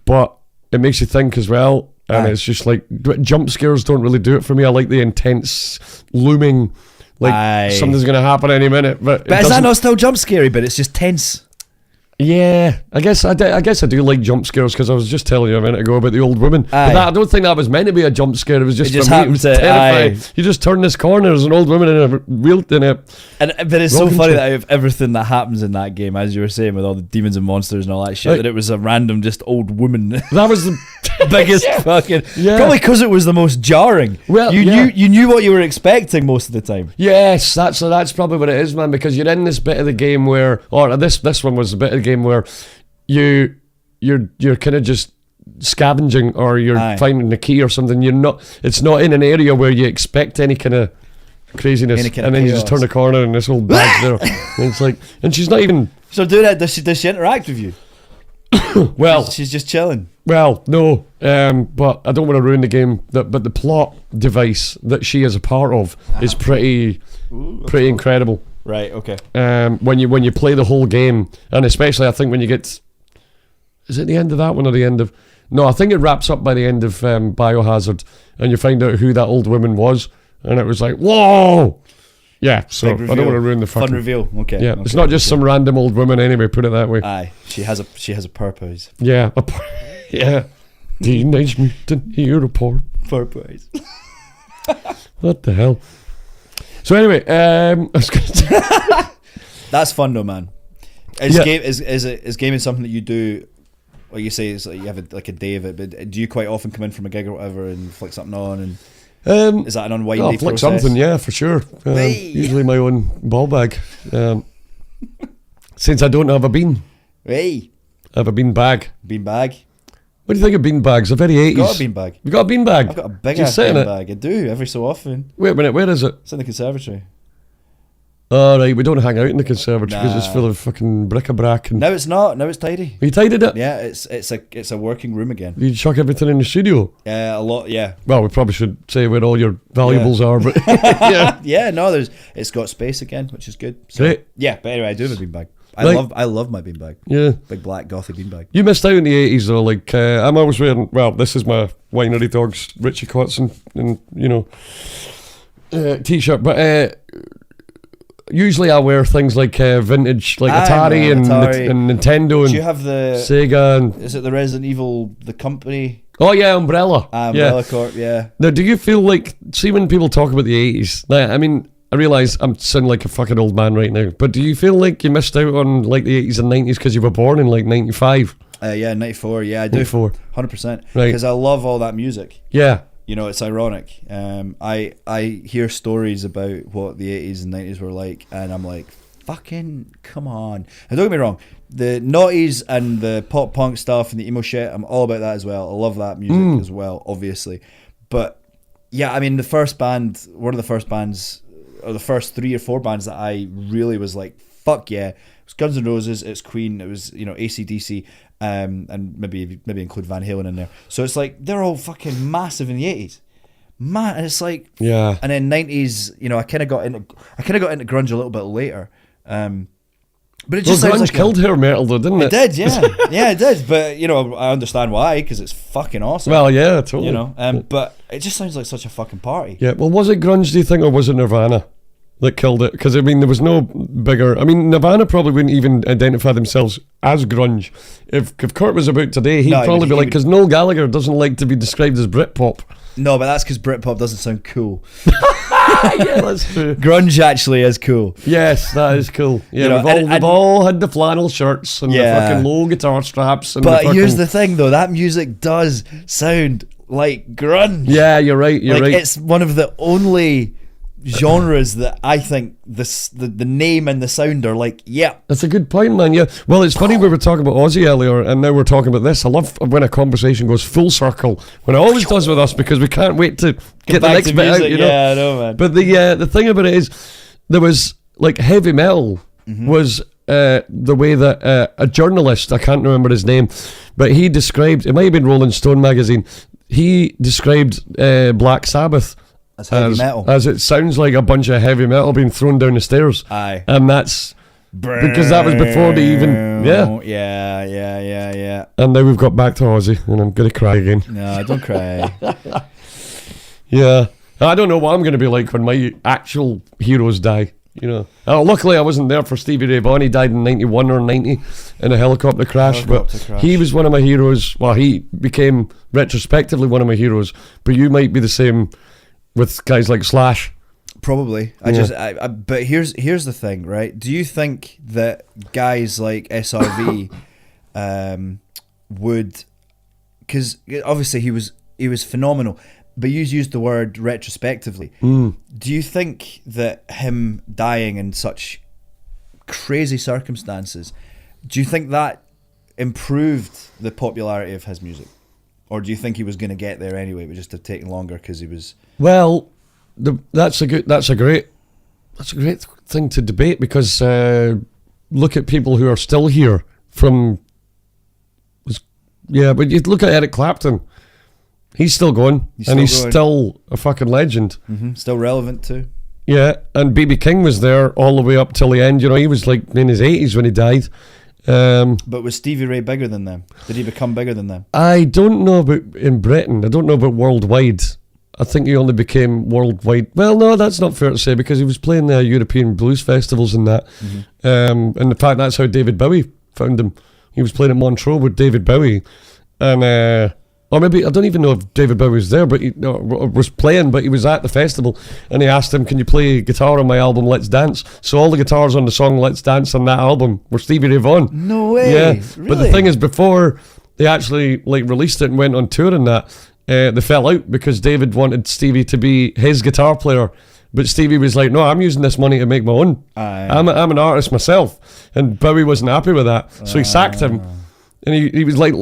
but it makes you think as well. And it's just like jump scares don't really do it for me. I like the intense looming. Like something's going to happen any minute, but is that not still jump scary? But it's just tense. Yeah, I guess I do like jump scares because I was just telling you a minute ago about the old woman. But I don't think that was meant to be a jump scare. It was just for me. It was terrifying. You just turn this corner, there's an old woman in a wheel in it. But it's so funny that out of everything that happens in that game, as you were saying, with all the demons and monsters and all that shit, that it was a random just old woman. That was the biggest fucking. Probably because it was the most jarring. Well, you knew what you were expecting most of the time. Yes, that's probably what it is, man. Because you're in this bit of the game where, or this one was the bit of the game where you're kind of just scavenging or you're finding a key or something. It's not in an area where you expect any kind of craziness, and then you just turn the corner and this old bag's there. And it's like, and she's not even. So do that. Does she interact with you? Well, she's just chilling. Well, no, but I don't want to ruin the game. But the plot device that she is a part of is pretty incredible. Right. Okay. When you play the whole game, and especially I think when you get, is it the end of that one or the end of? No, I think it wraps up by the end of Biohazard, and you find out who that old woman was, and it was like, whoa. Yeah, so I don't want to ruin the fucking fun reveal. Okay. Yeah, it's not just some random old woman anyway. Put it that way. Aye, she has a purpose. Yeah, yeah. Teenage Mutant Hero purpose. What the hell? So anyway, I was going to. That's fun though, man. Is gaming something that you do? Like you say, it's like you have a day of it. But do you quite often come in from a gig or whatever and flick something on and? Is that an unwinding process? Flick something, yeah, for sure. Usually my own ball bag. Since I don't have a bean. I have a bean bag. Bean bag? What do you think of bean bags? They're very 80s. I've got a bean bag. You got a bean bag? I've got a big ass bean bag. I do, every so often. Wait a minute, where is it? It's in the conservatory. Oh, right, we don't hang out in the conservatory because it's full of fucking bric-a-brac. No, it's not. No, it's tidy. You tidied it? Yeah, it's a working room again. You chuck everything in the studio? A lot, yeah. Well, we probably should say where all your valuables are, but yeah. Yeah, no, it's got space again, which is good. So, great. Yeah, but anyway, I do have a beanbag. I love my beanbag. Yeah. Big black gothic beanbag. You missed out in the 80s though, like I'm always wearing, well, this is my Winery Dogs Richie Kotzen and t-shirt, but usually I wear things like vintage, like Atari and Nintendo and do you have the Sega and is it the Resident Evil the company? Oh yeah, Umbrella. Umbrella Corp, yeah. Now, do you feel like, see when people talk about the 80s, like, I mean, I realise I'm sounding like a fucking old man right now, but do you feel like you missed out on like the 80s and 90s because you were born in like 95? Yeah, 94, yeah, I do. 94. 100%. Right. Because I love all that music. Yeah. It's ironic. I hear stories about what the 80s and 90s were like, and I'm like, fucking come on. And don't get me wrong, the noughties and the pop punk stuff and the emo shit, I'm all about that as well. I love that music as well, obviously. But yeah, I mean, one of the first bands, or the first 3 or 4 bands that I really was like, fuck yeah, it was Guns N' Roses, it's Queen, it was AC/DC, and maybe include Van Halen in there. So it's like they're all fucking massive in the 80s. Man, and it's like, yeah. And then 90s, I kind of got into grunge a little bit later. But it just grunge killed hair metal though, didn't it? It did, yeah. Yeah, it did. But I understand why, because it's fucking awesome. Well, yeah, totally. But it just sounds like such a fucking party. Yeah. Well, was it grunge, do you think, or was it Nirvana that killed it? Because I mean, there was no bigger. I mean, Nirvana probably wouldn't even identify themselves as grunge. If Kurt was about today, he'd probably be like, because Noel Gallagher doesn't like to be described as Britpop. No, but that's because Britpop doesn't sound cool. Yeah, that's true. Grunge actually is cool. Yes, that is cool. Yeah, You know, we've all had the flannel shirts and the fucking low guitar straps. And But here's the thing, though. That music does sound like grunge. Yeah, you're right. You're right. It's one of the only genres that I think the name and the sound are like, yeah. That's a good point, man. Yeah. Well, it's funny we were talking about Ozzy earlier, and now we're talking about this. I love when a conversation goes full circle, when it always does with us, because we can't wait to get the back next to bit music. out. You know? Yeah, I know, man. But the thing about it is, there was like heavy metal was the way that a journalist, I can't remember his name, but he described, it might have been Rolling Stone magazine, he described Black Sabbath as heavy metal. As it sounds like a bunch of heavy metal being thrown down the stairs. Aye. And that's because that was before they even... Yeah. And now we've got back to Ozzy, and I'm going to cry again. No, don't cry. Yeah. I don't know what I'm going to be like when my actual heroes die. You know, luckily I wasn't there for Stevie Ray Vaughan. He died in 91 or 90 in a helicopter crash. He was one of my heroes. Well, he became retrospectively one of my heroes. But you might be the same with guys like Slash. Probably. But here's the thing, right? Do you think that guys like SRV would, because obviously he was phenomenal, but you used the word retrospectively. Do you think that him dying in such crazy circumstances, do you think that improved the popularity of his music? Or do you think he was going to get there anyway, but just have taken longer because he was... Well, that's a great thing to debate, because look at people who are still here from... Yeah, but you look at Eric Clapton. He's still going, he's still a fucking legend. Still relevant too. Yeah, and B.B. King was there all the way up till the end. You know, he was like in his 80s when he died. But was Stevie Ray bigger than them? Did he become bigger than them? I don't know about in Britain. I don't know about worldwide. I think he only became worldwide. Well, no, that's not fair to say, because he was playing the European blues festivals and that. And in fact, that's how David Bowie found him. He was playing at Montreux with David Bowie. And... or maybe, I don't even know if David Bowie was there, but he was playing, but he was at the festival, and he asked him, can you play guitar on my album Let's Dance? So all the guitars on the song Let's Dance on that album were Stevie Ray Vaughan. No way. Yeah. Really? But the thing is, before they actually like released it and went on tour and that, they fell out because David wanted Stevie to be his guitar player. But Stevie was like, no, I'm using this money to make my own. I'm an artist myself. And Bowie wasn't happy with that. So he sacked him. And he was like,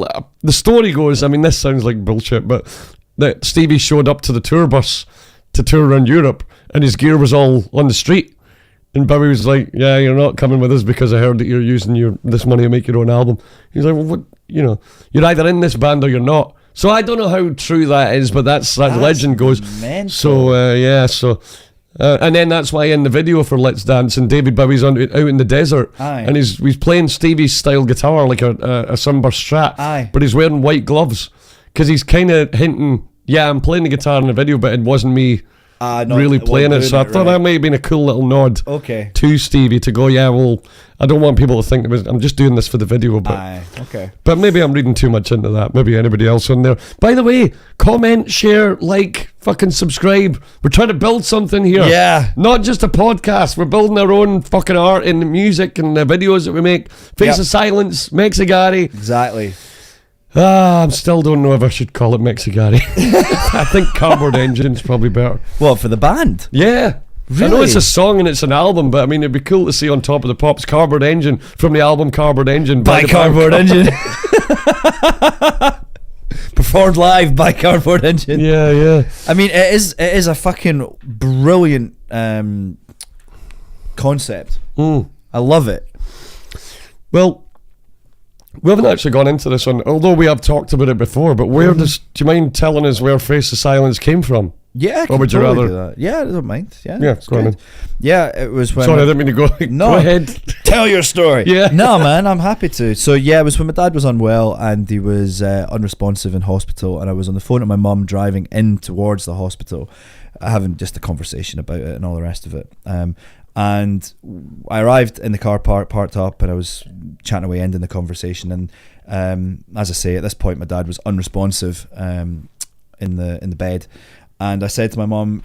the story goes, I mean, this sounds like bullshit, but that Stevie showed up to the tour bus to tour around Europe, and his gear was all on the street. And Bowie was like, yeah, you're not coming with us because I heard that you're using this money to make your own album. He's like, well, what, you know, you're either in this band or you're not. So I don't know how true that is, but that's legend goes. Mental. So, and then that's why in the video for Let's Dance, and David Bowie's out in the desert, and he's playing Stevie's style guitar, like a Sunburst Strat, but he's wearing white gloves, because he's kind of hinting, yeah, I'm playing the guitar in the video, but it wasn't me really playing it. So I thought that might have been a cool little nod to Stevie to go, yeah, well, I don't want people to think I'm just doing this for the video, but but maybe I'm reading too much into that. Maybe anybody else on there. By the way, comment, share, like, fucking subscribe. We're trying to build something here. Yeah. Not just a podcast. We're building our own fucking art in the music and the videos that we make. Face of Silence, MexiGary. Exactly. I still don't know if I should call it MexiGary. I think Cardboard Engine's probably better. What, for the band? Yeah. Really? I know it's a song and it's an album, but I mean, it'd be cool to see on top of the pops Cardboard Engine from the album Cardboard Engine by Cardboard Engine. Performed live by Cardboard Engine. Yeah. I mean, it is a fucking brilliant concept. I love it. Well, we haven't actually gone into this one, although we have talked about it before, but do you mind telling us where Face of Silence came from? Yeah, or would you rather do that? Yeah, I don't mind. Yeah, go on then. Yeah, it was when... Sorry, I didn't mean to go... No, go ahead. Tell your story. Yeah. No, man, I'm happy to. So, yeah, it was when my dad was unwell and he was unresponsive in hospital, and I was on the phone to my mum driving in towards the hospital, having just a conversation about it and all the rest of it. And I arrived in the car parked up, and I was chatting away, ending the conversation. And as I say, at this point, my dad was unresponsive in the bed. And I said to my mum,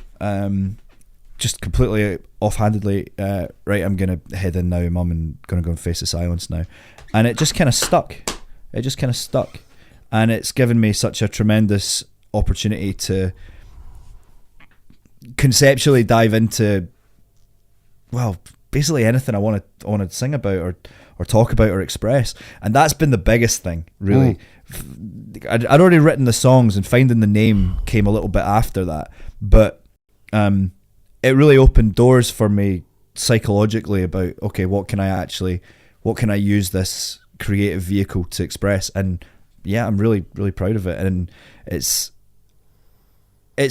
just completely offhandedly, right, I'm going to head in now, Mum, and going to go and face the silence now. And it just kind of stuck. And it's given me such a tremendous opportunity to conceptually dive into, well, basically anything I want to sing about or talk about or express. And that's been the biggest thing, really. I'd already written the songs, and finding the name came a little bit after that. But it really opened doors for me psychologically about, okay, what can I use this creative vehicle to express? And yeah, I'm really, really proud of it. And it's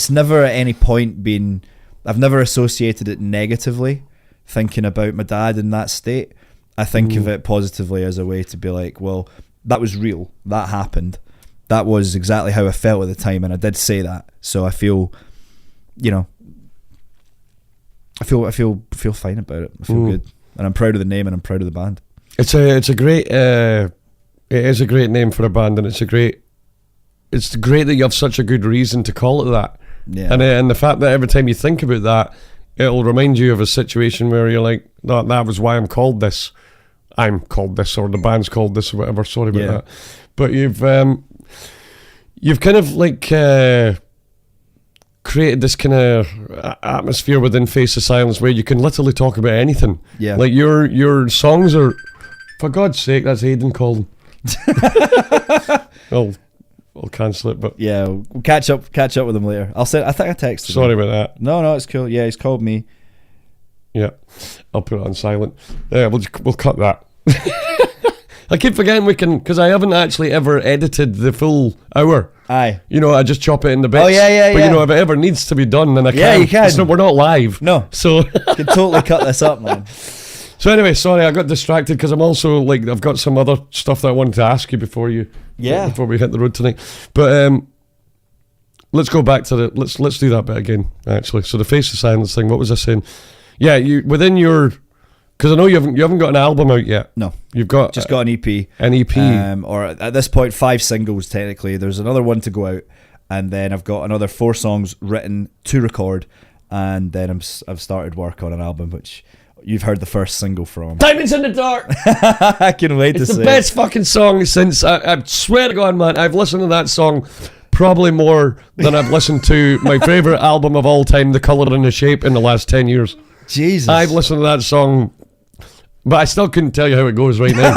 never at any point been, I've never associated it negatively, thinking about my dad in that state. I think of it positively as a way to be like, well, that was real. That happened. That was exactly how I felt at the time, and I did say that. So I feel, I feel fine about it. I feel good, and I'm proud of the name, and I'm proud of the band. It is a great name for a band, and it's great that you have such a good reason to call it that. Yeah. And the fact that every time you think about that, it'll remind you of a situation where you're like, that was why I'm called this. I'm called this, or the band's called this, or whatever. Sorry about that. But you've kind of like created this kind of atmosphere within Face of Silence where you can literally talk about anything. Yeah. Like your songs are, for God's sake, that's Hayden calling. I'll cancel it, but yeah, we'll catch up with him later. I think I texted him. Sorry about that. No, it's cool. Yeah, he's called me. Yeah, I'll put it on silent. Yeah, we'll cut that. I keep forgetting we can, because I haven't actually ever edited the full hour. Aye. I just chop it in the bits. Oh, yeah. But if it ever needs to be done, then I can. Yeah, you can. We're not live. No. So you can totally cut this up, man. So anyway, sorry, I got distracted because I'm also like, I've got some other stuff that I wanted to ask you before we hit the road tonight. But let's go back to let's do that bit again, actually. So the Face of Silence thing, what was I saying? Yeah, you within your, because I know you haven't got an album out yet. No, you've got just got an EP. An EP, or at this point 5 singles technically. There's another one to go out, and then I've got another 4 songs written to record, and then I've started work on an album which you've heard the first single from. Diamonds in the Dark. I can wait to see. It's the best fucking song since I swear to God, man, I've listened to that song probably more than I've listened to my favourite album of all time, The Colour and the Shape, in the last 10 years. Jesus. I've listened to that song, but I still couldn't tell you how it goes right now.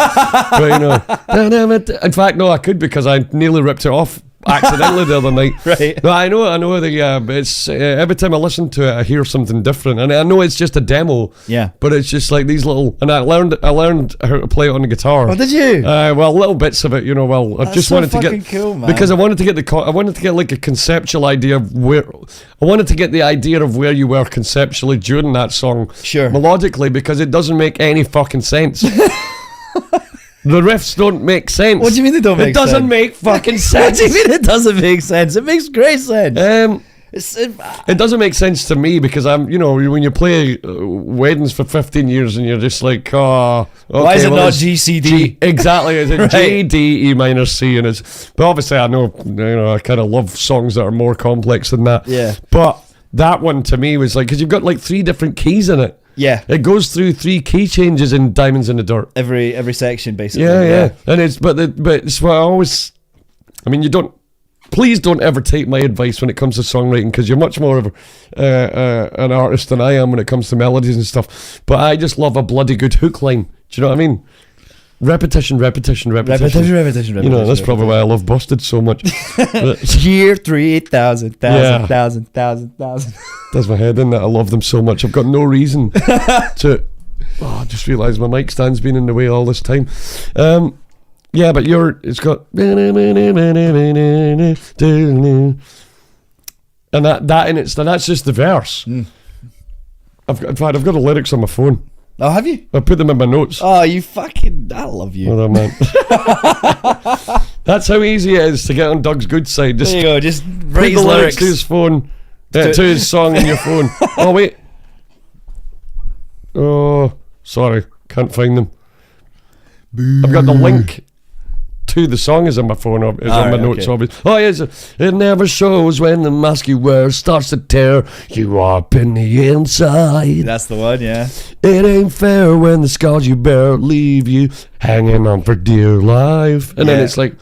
But, in fact, no, I could, because I nearly ripped it off accidentally the other night. Right. No, I know but it's every time I listen to it, I hear something different, and I know it's just a demo. Yeah. But it's just like these little, and I learned how to play it on the guitar. Oh, did you? Well, little bits of it, Well, I just wanted to get cool, man. because I wanted to get like a conceptual idea of where I wanted to get the idea of where you were conceptually during that song. Sure. Melodically, because it doesn't make any fucking sense. The riffs don't make sense. What do you mean they don't make sense? It doesn't make fucking sense. What do you mean it doesn't make sense? It makes great sense. It doesn't make sense to me, because I'm, when you play weddings for 15 years and you're just like, oh, okay, why is it not G, C, D? Exactly, it's Right. G, D, E minor, C, and but obviously I know, I kind of love songs that are more complex than that. Yeah. But that one to me was like, because you've got like 3 different keys in it. Yeah. It goes through 3 key changes in Diamonds in the Dirt. Every section, basically. Yeah. And it's but it's what I always. I mean, please don't ever take my advice when it comes to songwriting, because you're much more of an artist than I am when it comes to melodies and stuff. But I just love a bloody good hook line. Do you know what I mean? Repetition. Repetition. That's probably why I love Busted so much. Year 3,000. Does my head in that I love them so much. I've got no reason to. Oh, I just realised my mic stand's been in the way all this time. Yeah, but it's got. And that in it's that's just the verse. I've got the lyrics on my phone. Oh, have you? I put them in my notes. Oh, you fucking... I love you. Oh, man. That's how easy it is to get on Doug's good side. Just there you go. Just put write the lyrics lyrics to his phone, to his song in your phone. Oh, wait. Oh, sorry. Can't find them. I've got the link to the song is in my phone, is on my notes, okay. obviously. Oh, yes. It never shows when the mask you wear starts to tear you up in the inside. That's the one, yeah. It ain't fair when the scars you bear leave you hanging on for dear life. And then it's like,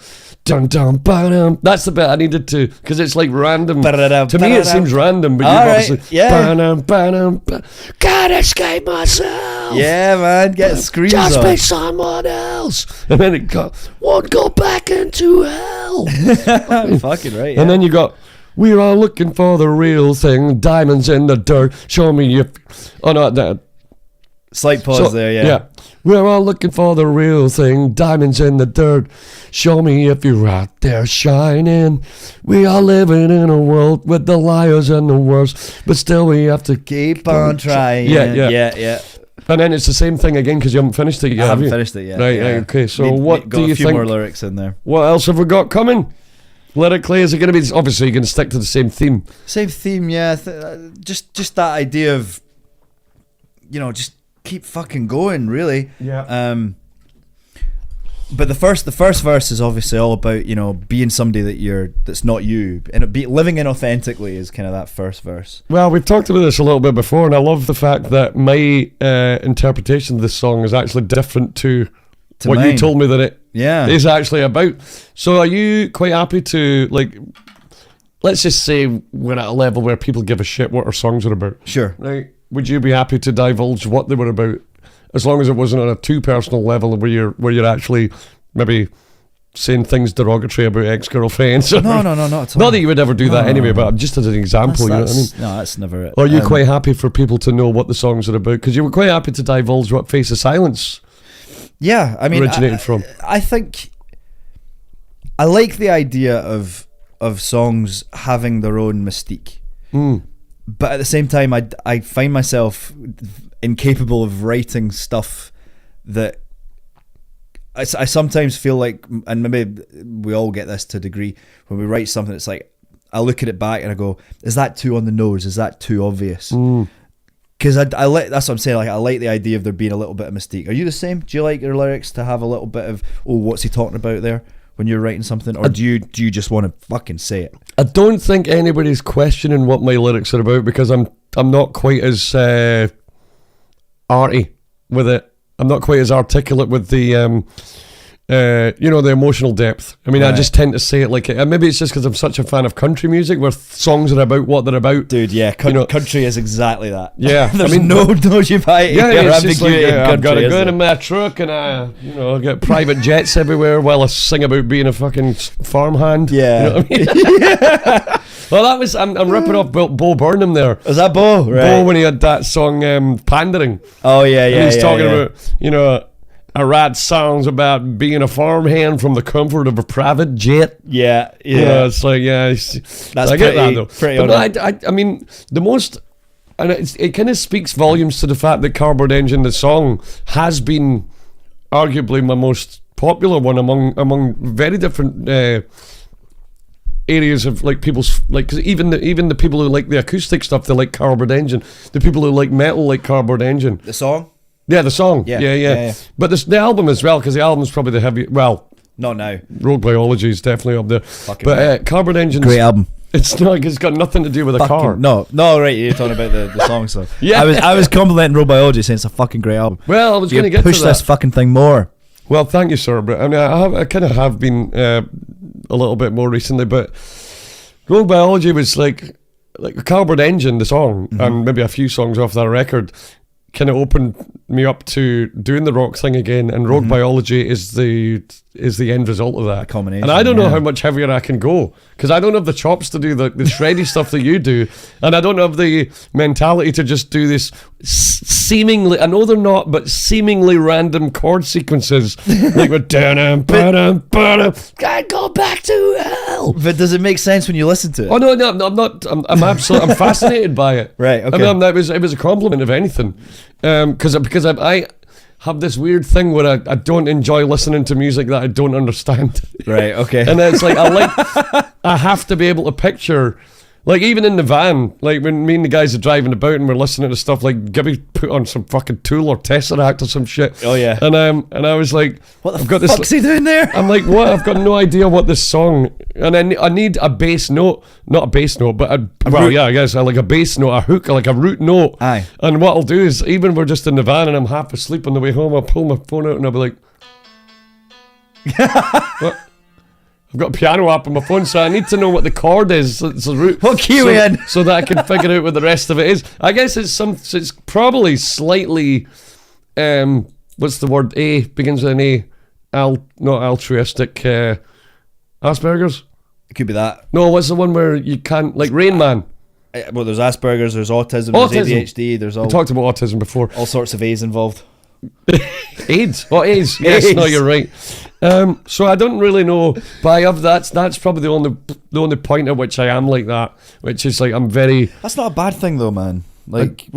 dun dun ba-dum. That's the bit I needed to, because it's like random. To me, it seems random, but you've obviously, ba-dum, ba-dum, can't escape myself. Yeah, man, get screams Just on. be someone else. And then it won't go back into hell. Fucking right. Yeah. And then you got, we're all looking for the real thing, diamonds in the dirt. Show me if. Oh no, that. Slight pause there, yeah. Yeah. We're all looking for the real thing, diamonds in the dirt. Show me if you're out there shining. We are living in a world with the liars and the worst, but still we have to keep on trying. Yeah. And then it's the same thing again because you haven't finished it yet. I haven't finished it yet. Right, okay. So what do you think? Got a few more lyrics in there. What else have we got coming? Lyrically, is it going to be, obviously you're going to stick to the same theme? Same theme, yeah. Just that idea of, just keep fucking going, really. Yeah. But the first verse is obviously all about being somebody that's not you, and living inauthentically is kind of that first verse. Well, we've talked about this a little bit before, and I love the fact that my interpretation of this song is actually different to what mine. you told me that it is Yeah. actually about. So, are you quite happy to, like, let's just say we're at a level where people give a shit what our songs are about? Sure. Right? Would you be happy to divulge what they were about, as long as it wasn't on a too personal level where you're actually maybe saying things derogatory about ex-girlfriends? No, not at all. Not that you would ever do that anyway, but just as an example, you know what I mean? No, that's never it. Or are you quite happy for people to know what the songs are about? Because you were quite happy to divulge what Face of Silence originated from. I think I like the idea of songs having their own mystique. But at the same time, I find myself incapable of writing stuff that I sometimes feel like, and maybe we all get this to a degree, when we write something, it's like I look at it back and I go, is that too on the nose? Is that too obvious? Because I like, that's what I'm saying, like I like the idea of there being a little bit of mystique. Are you the same? Do you like your lyrics to have a little bit of, what's he talking about there when you're writing something? Or do you just want to fucking say it? I don't think anybody's questioning what my lyrics are about, because I'm not quite as arty with it. I'm not quite as articulate with the the emotional depth. I mean, right. I just tend to say it like it. And maybe it's just because I'm such a fan of country music, where songs are about what they're about. Dude, yeah, country is exactly that. Yeah, there's no dodgy-bite. Yeah, it's just like, I've got a gun in my truck, and I get private jets everywhere while I sing about being a fucking farmhand. Yeah. You know what I mean? Yeah. Well, that was I'm ripping off Bo Burnham there. Was that Bo? Right. Bo, when he had that song Pandering. Oh yeah, yeah. And he's talking about I write songs about being a farmhand from the comfort of a private jet. Yeah. It's like that's I get that though. Pretty but I mean the most, and it kind of speaks volumes to the fact that Cardboard Engine, the song, has been arguably my most popular one among very different areas of like people's, like, cause even the people who like the acoustic stuff, they like Cardboard Engine. The people who like metal like Cardboard Engine. The song? Yeah, the song. Yeah. But the album as well, because the album's probably the heavy. Well, not now. Rogue Biology is definitely up there. But Cardboard Engine, great album. It's not. It's got nothing to do with a car. No. Right. You're talking about the song. So yeah, I was complimenting Rogue Biology, saying it's a fucking great album. Well, I was going to get to that. Push this fucking thing more. Well, thank you, sir. But I mean, I kind of have been a little bit more recently. But Rogue Biology was like Cardboard Engine, the song, and maybe a few songs off that record, kind of opened me up to doing the rock thing again. And Rogue Biology is the end result of that combination. And I don't know how much heavier I can go, because I don't have the chops to do the shreddy stuff that you do, and I don't have the mentality to just do this seemingly, I know they're not, but seemingly random chord sequences like with can't go back to hell. But does it make sense when you listen to it? Oh no, I'm not. I'm absolutely. I'm fascinated by it. Right. Okay. I mean, it was a compliment, if anything, because I have this weird thing where I don't enjoy listening to music that I don't understand. Right. Okay. And it's like I have to be able to picture Like, even in the van, like, when me and the guys are driving about and we're listening to stuff, like, Gibby put on some fucking Tool or Tesseract or some shit. Oh, yeah. And I was like, what the fuck's he doing there? I'm like, what? I've got no idea what this song... And I need a bass note. Not a bass note, but I guess like a bass note, a hook, like a root note. Aye. And what I'll do is, even we're just in the van and I'm half asleep on the way home, I'll pull my phone out and I'll be like... what? I've got a piano app on my phone, so I need to know what the chord is. It's a root. What key are we in? So that I can figure out what the rest of it is. I guess it's probably slightly, what's the word? A, begins with an A. Not altruistic, Asperger's? It could be that. No, what's the one where you can't, like Rain Man? Well, there's Asperger's, there's autism, there's ADHD, there's all... We talked about autism before. All sorts of A's involved. AIDS? What AIDS? Yes, AIDS. no, you're right. So I don't really know, but I have that's probably the only point at which I am like that, which is like I'm very... That's not a bad thing though, man. Like,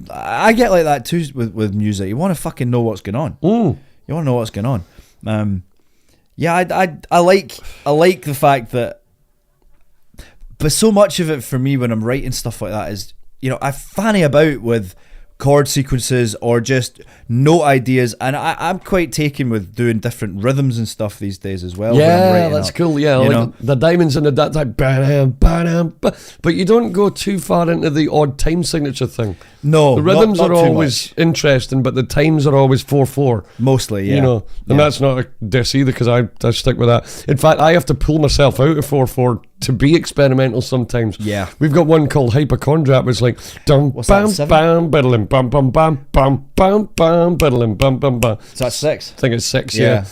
I get like that too with music. You want to fucking know what's going on. Mm. You want to know what's going on. Yeah, I like the fact that, but so much of it for me when I'm writing stuff like that is, I fanny about with chord sequences or just note ideas, and I'm quite taken with doing different rhythms and stuff these days as well. Yeah, that's cool. Yeah, like the diamonds and that's like ba-dam, ba-dam, but you don't go too far into the odd time signature thing. No, the rhythms not are too always much. Interesting, but the times are always 4/4. Mostly, yeah. And that's not a diss either, because I stick with that. In fact, I have to pull myself out of 4/4 to be experimental sometimes. Yeah. We've got one called Hypochondriac, which is like dum bam bam biddling bum bum bam bam bam bam biddling bum bum bam. So that's 6. I think it's 6, yeah.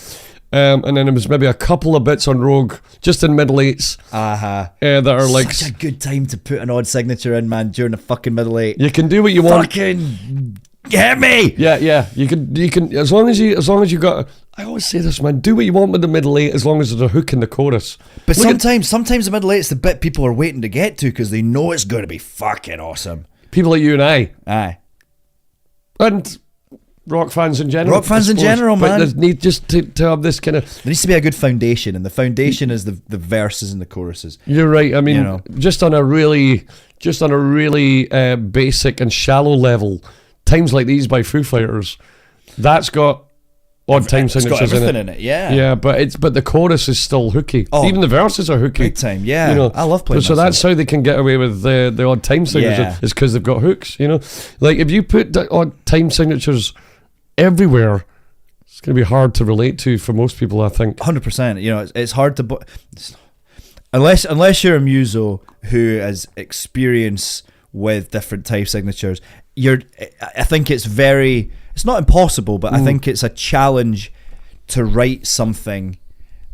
And then there was maybe a couple of bits on Rogue, just in middle eights. Uh-huh. That are like such a good time to put an odd signature in, man, during the fucking middle eight. You can do what you want. Fucking get me! Yeah. You can as long as you got. I always say this, man. Do what you want with the middle eight, as long as there's a hook in the chorus. But sometimes the middle eight's the bit people are waiting to get to because they know it's going to be fucking awesome. People like you and I. Aye. And rock fans in general. Rock fans in general, man. But there's need just to have this kind of... There needs to be a good foundation, and the foundation is the verses and the choruses. You're right. I mean, just on a really basic and shallow level, Times Like These by Foo Fighters, that's got odd time signatures got everything in it. Yeah. Yeah, but the chorus is still hooky. Oh, even the verses are hooky. Big time, yeah. I love playing So that's how they can get away with the odd time signatures, is because they've got hooks, Like, if you put the odd time signatures everywhere, it's going to be hard to relate to for most people, I think. 100%. It's hard to... Unless you're a muso who has experience with different type signatures, I think it's very... It's not impossible, but I think it's a challenge to write something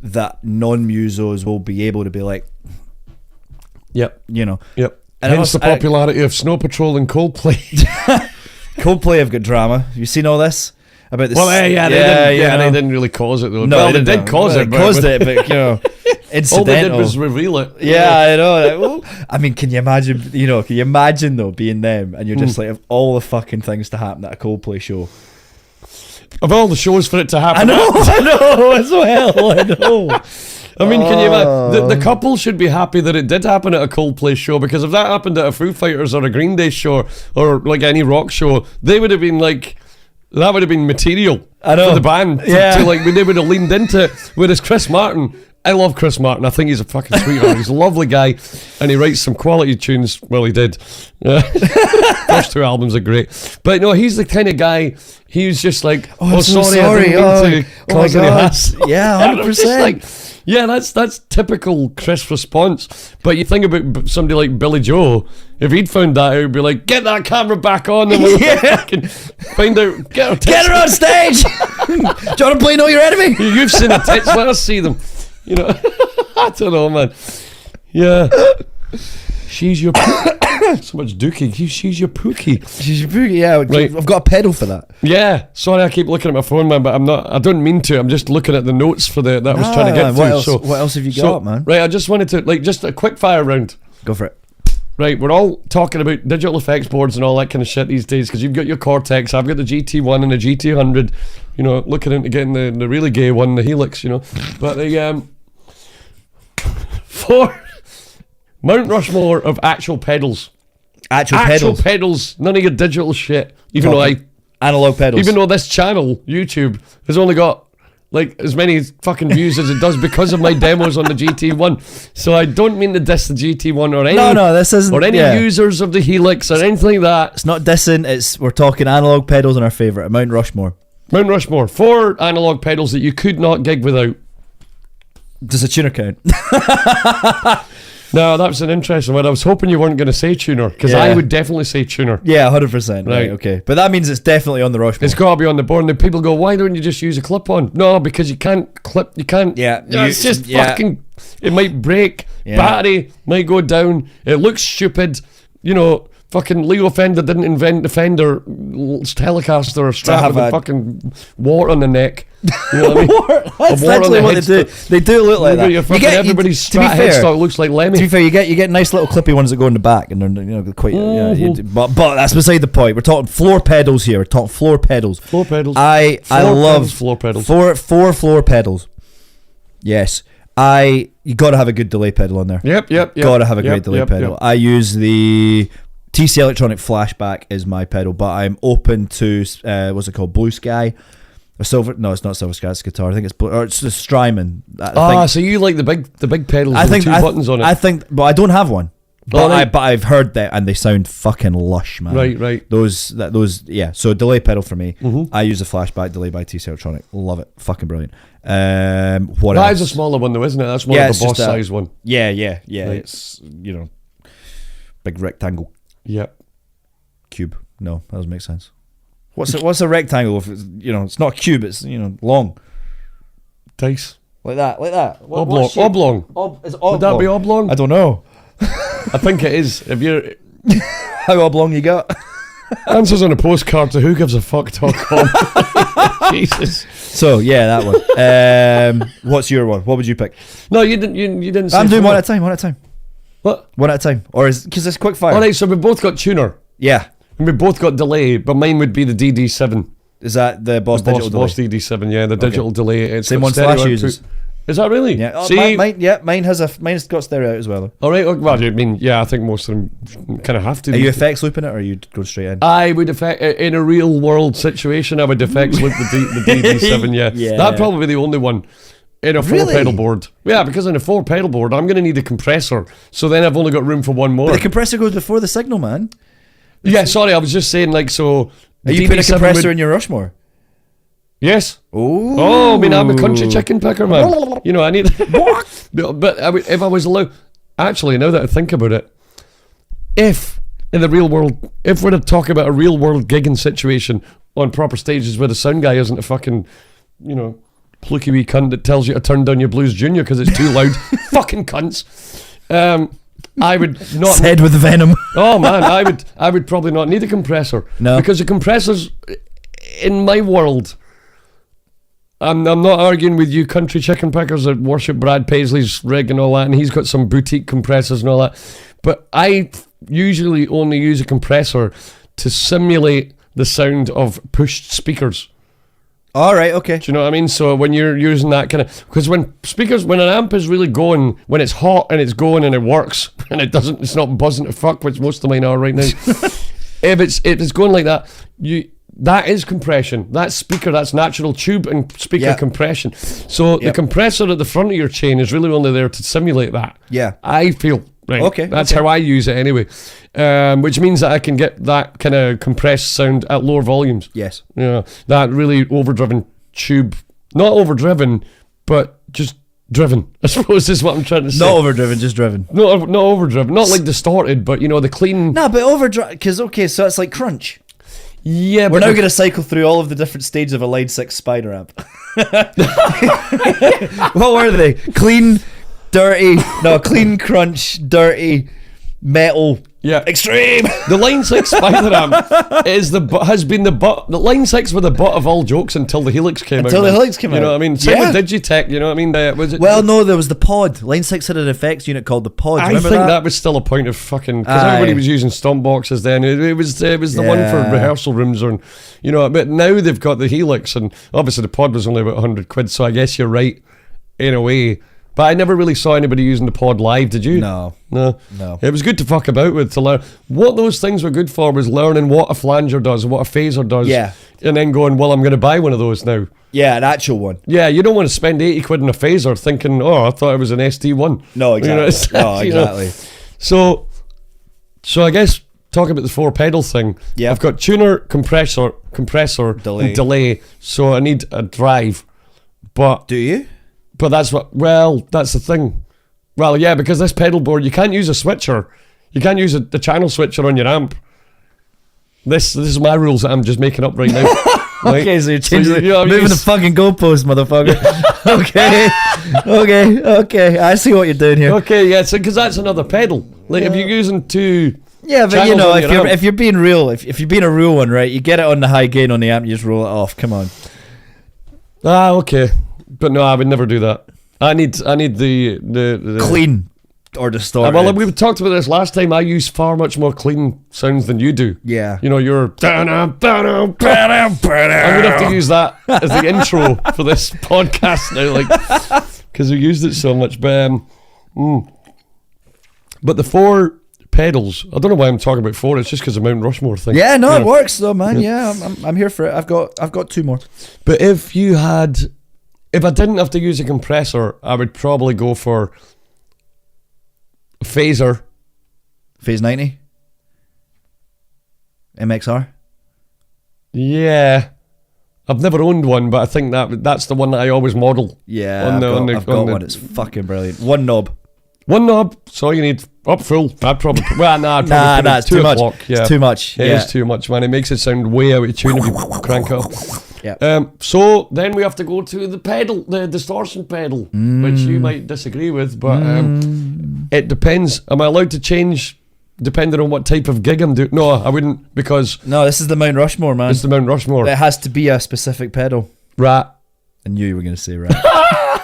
that non-musos will be able to be like... Yep. Yep. And hence the popularity of Snow Patrol and Coldplay. Coldplay have got drama. Have you seen all this? About this? Well, they didn't really cause it though. No, they did cause it. Caused it, but incidental. All they did was reveal it. Yeah, I know. I mean, can you imagine? Can you imagine though being them, and you're just like, of all the fucking things to happen at a Coldplay show, of all the shows for it to happen. I know as well. I know. I mean, can you imagine? The couple should be happy that it did happen at a Coldplay show, because if that happened at a Foo Fighters or a Green Day show or like any rock show, they would have been like, that would have been material for the band. To like, they would have leaned into it. Whereas Chris Martin, I love Chris Martin. I think he's a fucking sweetheart. He's a lovely guy, and he writes some quality tunes. Well, he did. First 2 albums are great, but no, he's the kind of guy. He was just like, sorry. I didn't mean to cause any hassle. Yeah, 100%. Yeah, that's typical Chris response. But you think about somebody like Billy Joe, if he'd found that, he'd be like, get that camera back on, and we'll fucking find out. Get her on stage. Do you want to play Know Your Enemy? You've seen the tits, let us see them. I don't know, man. Yeah. She's your so much dookie. She's your pookie. She's your pookie. Yeah, right. I've got a pedal for that. Yeah. Sorry, I keep looking at my phone, man, but I'm not. I don't mean to. I'm just looking at the notes for that I was trying to get through. What else have you got, man? Right, I just wanted to just a quick fire round. Go for it. Right, we're all talking about digital effects boards and all that kind of shit these days, because you've got your Cortex, I've got the GT1 and the GT100. Looking into getting the really gay one, the Helix. But the Mount Rushmore of actual pedals. Actual pedals. None of your digital shit. Even though analog pedals. Even though this channel, YouTube, has only got like as many fucking views as it does because of my demos on the GT1. So I don't mean to diss the GT1 or any this isn't, or any users of the Helix or anything like that. It's not dissing. We're talking analog pedals and our favourite, Mount Rushmore. Mount Rushmore. 4 analog pedals that you could not gig without. Does a tuner count? No, that was an interesting one. I was hoping you weren't going to say tuner, because I would definitely say tuner. Yeah, 100%. Right, okay. But that means it's definitely on the Rushmore. It's got to be on the board. And then people go, why don't you just use a clip-on? No, because you can't clip. You can't. Yeah. It's just fucking. It might break. Yeah. Battery might go down. It looks stupid. You know, fucking Leo Fender didn't invent the Fender Telecaster strap with a fucking wart on the neck. You know what I mean? That's literally what they do. They do look like that. Everybody's strap headstock looks like Lemmy. To be fair, you get nice little clippy ones that go in the back, and they're quite. But that's beside the point. We're talking floor pedals here. We're talking floor pedals. Floor pedals. I love floor pedals. Four floor pedals. Yes, you got to have a good delay pedal on there. Yep. Got to have a great delay pedal. Yep. I use the TC Electronic Flashback is my pedal, but I'm open to what's it called, Blue Sky. A silver? No, it's not Silver Sky. It's guitar. I think it's blue, or it's the Strymon. So you like the big pedals with 2 buttons on it? I think, but I don't have one. But I've heard that, and they sound fucking lush, man. Right. Those, yeah. So delay pedal for me. Mm-hmm. I use a Flashback delay by TC Electronic. Love it. Fucking brilliant. What else? That is a smaller one, though, isn't it? That's more of a boss size one. Yeah. Right. It's big rectangle. Yep. Cube. No, that doesn't make sense. What's a rectangle if it's, it's not a cube, it's long. Dice. Like that. Oblong. Is it oblong? Would that be oblong? I don't know. I think it is. If you're how oblong you got? Answers on a postcard to whogivesaffuck.com. Jesus. So yeah, that one. What's your one? What would you pick? No, you didn't say I'm doing one at a time. What? One at a time. Or because it's quick fire. Alright, so we both got tuner. Yeah. And we both got delay, but mine would be the DD7. Is that the Boss digital delay? Boss DD7, yeah, the digital delay. It's same one Slash uses. Is that really? Yeah. See, mine's got stereo out as well. All right. Well, I mean, yeah, I think most of them kind of have to. Are you effects looping it, or are you go straight in? I would effect in a real world situation. I would effects loop the DD7. Yeah, that'd probably be the only one in a 4 pedal board. Yeah, because in a 4 pedal board, I'm going to need a compressor. So then I've only got room for one more. But the compressor goes before the signal, man. Yeah, sorry, I was just saying, like, so. Are you putting a compressor in your Rushmore? Yes. Oh, I mean, I'm a country chicken picker, man. I need. But if I was allowed, actually, now that I think about it, if in the real world, if we're to talk about a real world gigging situation on proper stages where the sound guy isn't a fucking, plucky wee cunt that tells you to turn down your Blues Junior because it's too loud, fucking cunts. I would not said with venom. Oh man, I would probably not need a compressor. No, because the compressors in my world. I'm not arguing with you country chicken pickers that worship Brad Paisley's rig and all that, and he's got some boutique compressors and all that. But I usually only use a compressor to simulate the sound of pushed speakers. All right, okay. Do you know what I mean? So when you're using that kind of, because when an amp is really going, when it's hot and it's going and it works and it's not buzzing to fuck, which most of mine are right now. if it's going like that, that is compression. That's natural tube and speaker compression. So the compressor at the front of your chain is really only there to simulate that. Yeah, I feel. Right. Okay. That's how I use it anyway. Which means that I can get that kind of compressed sound at lower volumes. Yes. That really overdriven tube. Not overdriven, but just driven, I suppose is what I'm trying to say. Not overdriven, just driven. No, not overdriven. Not like distorted, but the clean. No, but overdriven, because, so it's like crunch. Yeah, we're now going to cycle through all of the different stages of a Line 6 Spider amp. What were they? Clean, crunch, dirty, metal, extreme. The Line 6 Spider amp has been the Line 6 were the butt of all jokes until the Helix came out. Until the Helix came out. You know what I mean? Same with Digitech, you know what I mean? Was it? Well, no, there was the pod. Line 6 had an effects unit called the pod. I think that was still a point of fucking, because everybody was using stomp boxes then. It was the one for rehearsal rooms, but now they've got the Helix, and obviously the pod was only about 100 quid, so I guess you're right in a way. But I never really saw anybody using the pod live, did you? No. It was good to fuck about with, to learn. What those things were good for was learning what a flanger does, what a phaser does. Yeah. And then going, well, I'm going to buy one of those now. Yeah, an actual one. Yeah, you don't want to spend 80 quid on a phaser thinking, oh, I thought it was an ST1. No, exactly. Exactly. So I guess talking about the 4 pedal thing, yeah. I've got tuner, compressor, delay. and delay. So I need a drive. But do you? But that's the thing. Well, yeah, because this pedal board, you can't use a switcher. You can't use the channel switcher on your amp. This is my rules that I'm just making up right now. Right? Okay, so you're changing moving the fucking goalpost, motherfucker. Okay. I see what you're doing here. Okay, yeah, because that's another pedal. Like if you're using 2. Yeah, but you know, if you're being real, if you're being a real one, right, you get it on the high gain on the amp, you just roll it off. Come on. Okay, but no, I would never do that. I need the clean or distorted. Well, we talked about this last time. I use far much more clean sounds than you do. Yeah. You know, you're. I'm gonna have to use that as the intro for this podcast now, like, because we used it so much. But the 4 pedals. I don't know why I'm talking about 4. It's just because of Mount Rushmore thing. Yeah, no, it works though, man. Yeah, I'm here for it. I've got 2 more. But if I didn't have to use a compressor, I would probably go for a phaser. Phase 90? MXR? Yeah. I've never owned one, but I think that's the one that I always model. Yeah, I've got one. It's fucking brilliant. 1 knob. 1 knob, so all you need. Up full. I'd probably it's too much. Yeah. It's too much. It is too much, man. It makes it sound way out of tune if you crank up. Yeah. So then we have to go to the pedal, the distortion pedal, which you might disagree with, but it depends. Am I allowed to change depending on what type of gig I'm doing? No, I wouldn't, because no, this is the Mount Rushmore, man. It's the Mount Rushmore. It has to be a specific pedal. Rat. I knew you were going to say rat.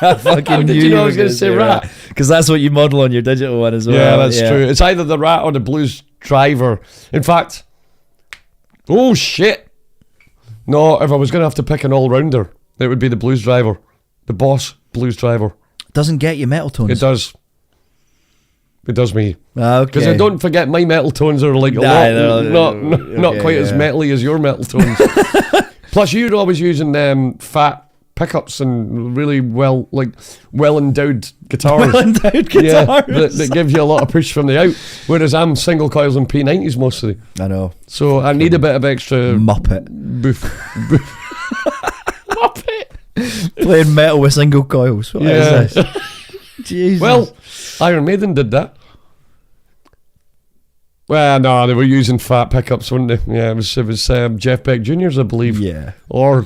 I fucking knew you know I was going to say rat? Because that's what you model on your digital one as well. Yeah, that's true. It's either the rat or the blues driver. In fact, oh shit. No, if I was going to have to pick an all-rounder, it would be the blues driver. The Boss blues driver. Doesn't get you metal tones. It does. It does me. Okay. Because I don't forget my metal tones are like not quite as metally as your metal tones. Plus, you're always using fat pickups and really well endowed guitars. That give you a lot of push from the out. Whereas I'm single coils and P90s mostly. I know. So I need a bit of extra Muppet. Muppet. Playing metal with single coils. What is this? Jesus. Well, Iron Maiden did that. Well, no, they were using fat pickups, weren't they? Yeah, it was Jeff Beck Jr.'s, I believe. Yeah. Or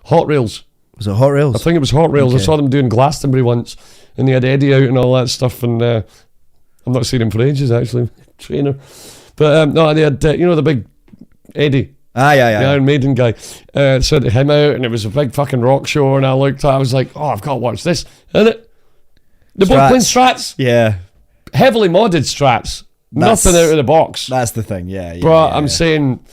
Hot Rails. Was it Hot Rails? I think it was Hot Rails. Okay. I saw them doing Glastonbury once, and they had Eddie out and all that stuff, and I've not seen him for ages, actually. Trainer. But no, they had, the big Eddie. The Iron Maiden guy. Sent him out, and it was a big fucking rock show, and I was like, oh, I've got to watch this. And they're both playing Strats. Yeah. Heavily modded Strats. Nothing out of the box. That's the thing, But I'm saying,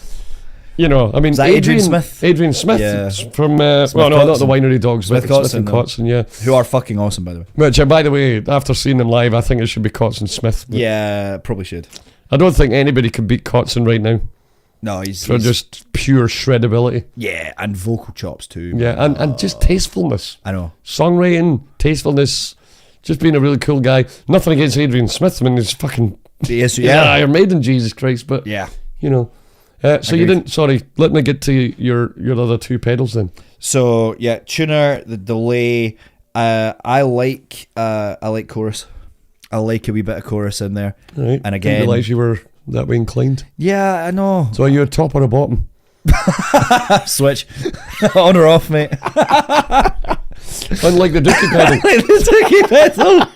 I mean, Adrian Smith? Adrian Smith from, not the Winery Dogs, Smith and Kotzen, yeah. Who are fucking awesome, by the way. Which, by the way, after seeing them live, I think it should be Kotzen Smith. Yeah, probably should. I don't think anybody can beat Kotzen right now. No, he's just pure shreddability. Yeah, and vocal chops too. Yeah, and just tastefulness. I know. Songwriting, tastefulness, just being a really cool guy. Nothing against Adrian Smith. I mean, he's fucking... Yeah, Iron Maiden, Jesus Christ, but yeah, so agreed. You didn't. Sorry, let me get to your other 2 pedals then. So yeah, tuner, the delay. I like chorus. I like a wee bit of chorus in there. Right. And again, didn't realise you were that way inclined. Yeah, I know. So are you a top or a bottom? Switch on or off, mate. Unlike the Dookie pedal. Unlike the Dookie pedal.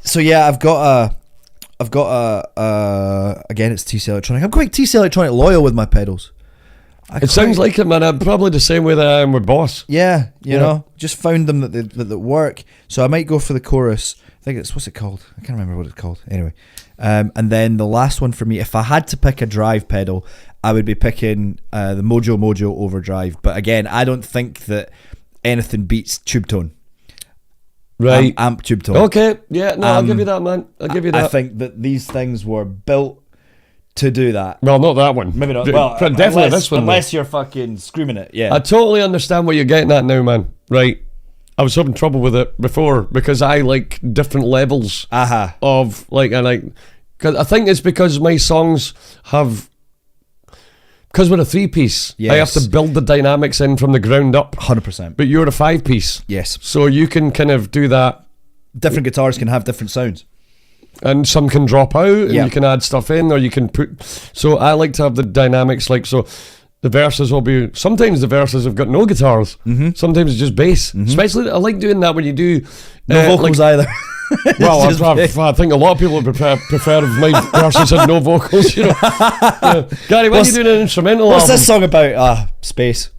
So yeah, I've got a again, it's TC Electronic. I'm quite TC Electronic loyal with my pedals. It sounds like it, man. I'm probably the same way that I am with Boss. Yeah, you know, just found them that work. So I might go for the chorus. I think it's, what's it called? I can't remember what it's called. Anyway, and then the last one for me, if I had to pick a drive pedal, I would be picking the Mojo Overdrive. But again, I don't think that anything beats tube tone. Right. Amp tube tone. Okay, yeah, no, I'll give you that, man. I'll give you that. I think that these things were built to do that. Well, not that one. Maybe not. Well, definitely this one. Unless you're fucking screaming it, yeah. I totally understand what you're getting at now, man. Right. I was having trouble with it before because I like different levels of like, and like, cause I think it's because my songs have, because we're a 3-piece, I have to build the dynamics in from the ground up. 100%. But you're a 5-piece. Yes. So you can kind of do that. Different guitars can have different sounds. And some can drop out and you can add stuff in, or you can put, so I like to have the dynamics, like, so the verses will be, sometimes the verses have got no guitars, sometimes it's just bass, especially I like doing that when you do no vocals either. Well, I think a lot of people would prefer if my verses had no vocals, you know. Yeah. Gary, when are you doing an instrumental What's album? this song about? Space.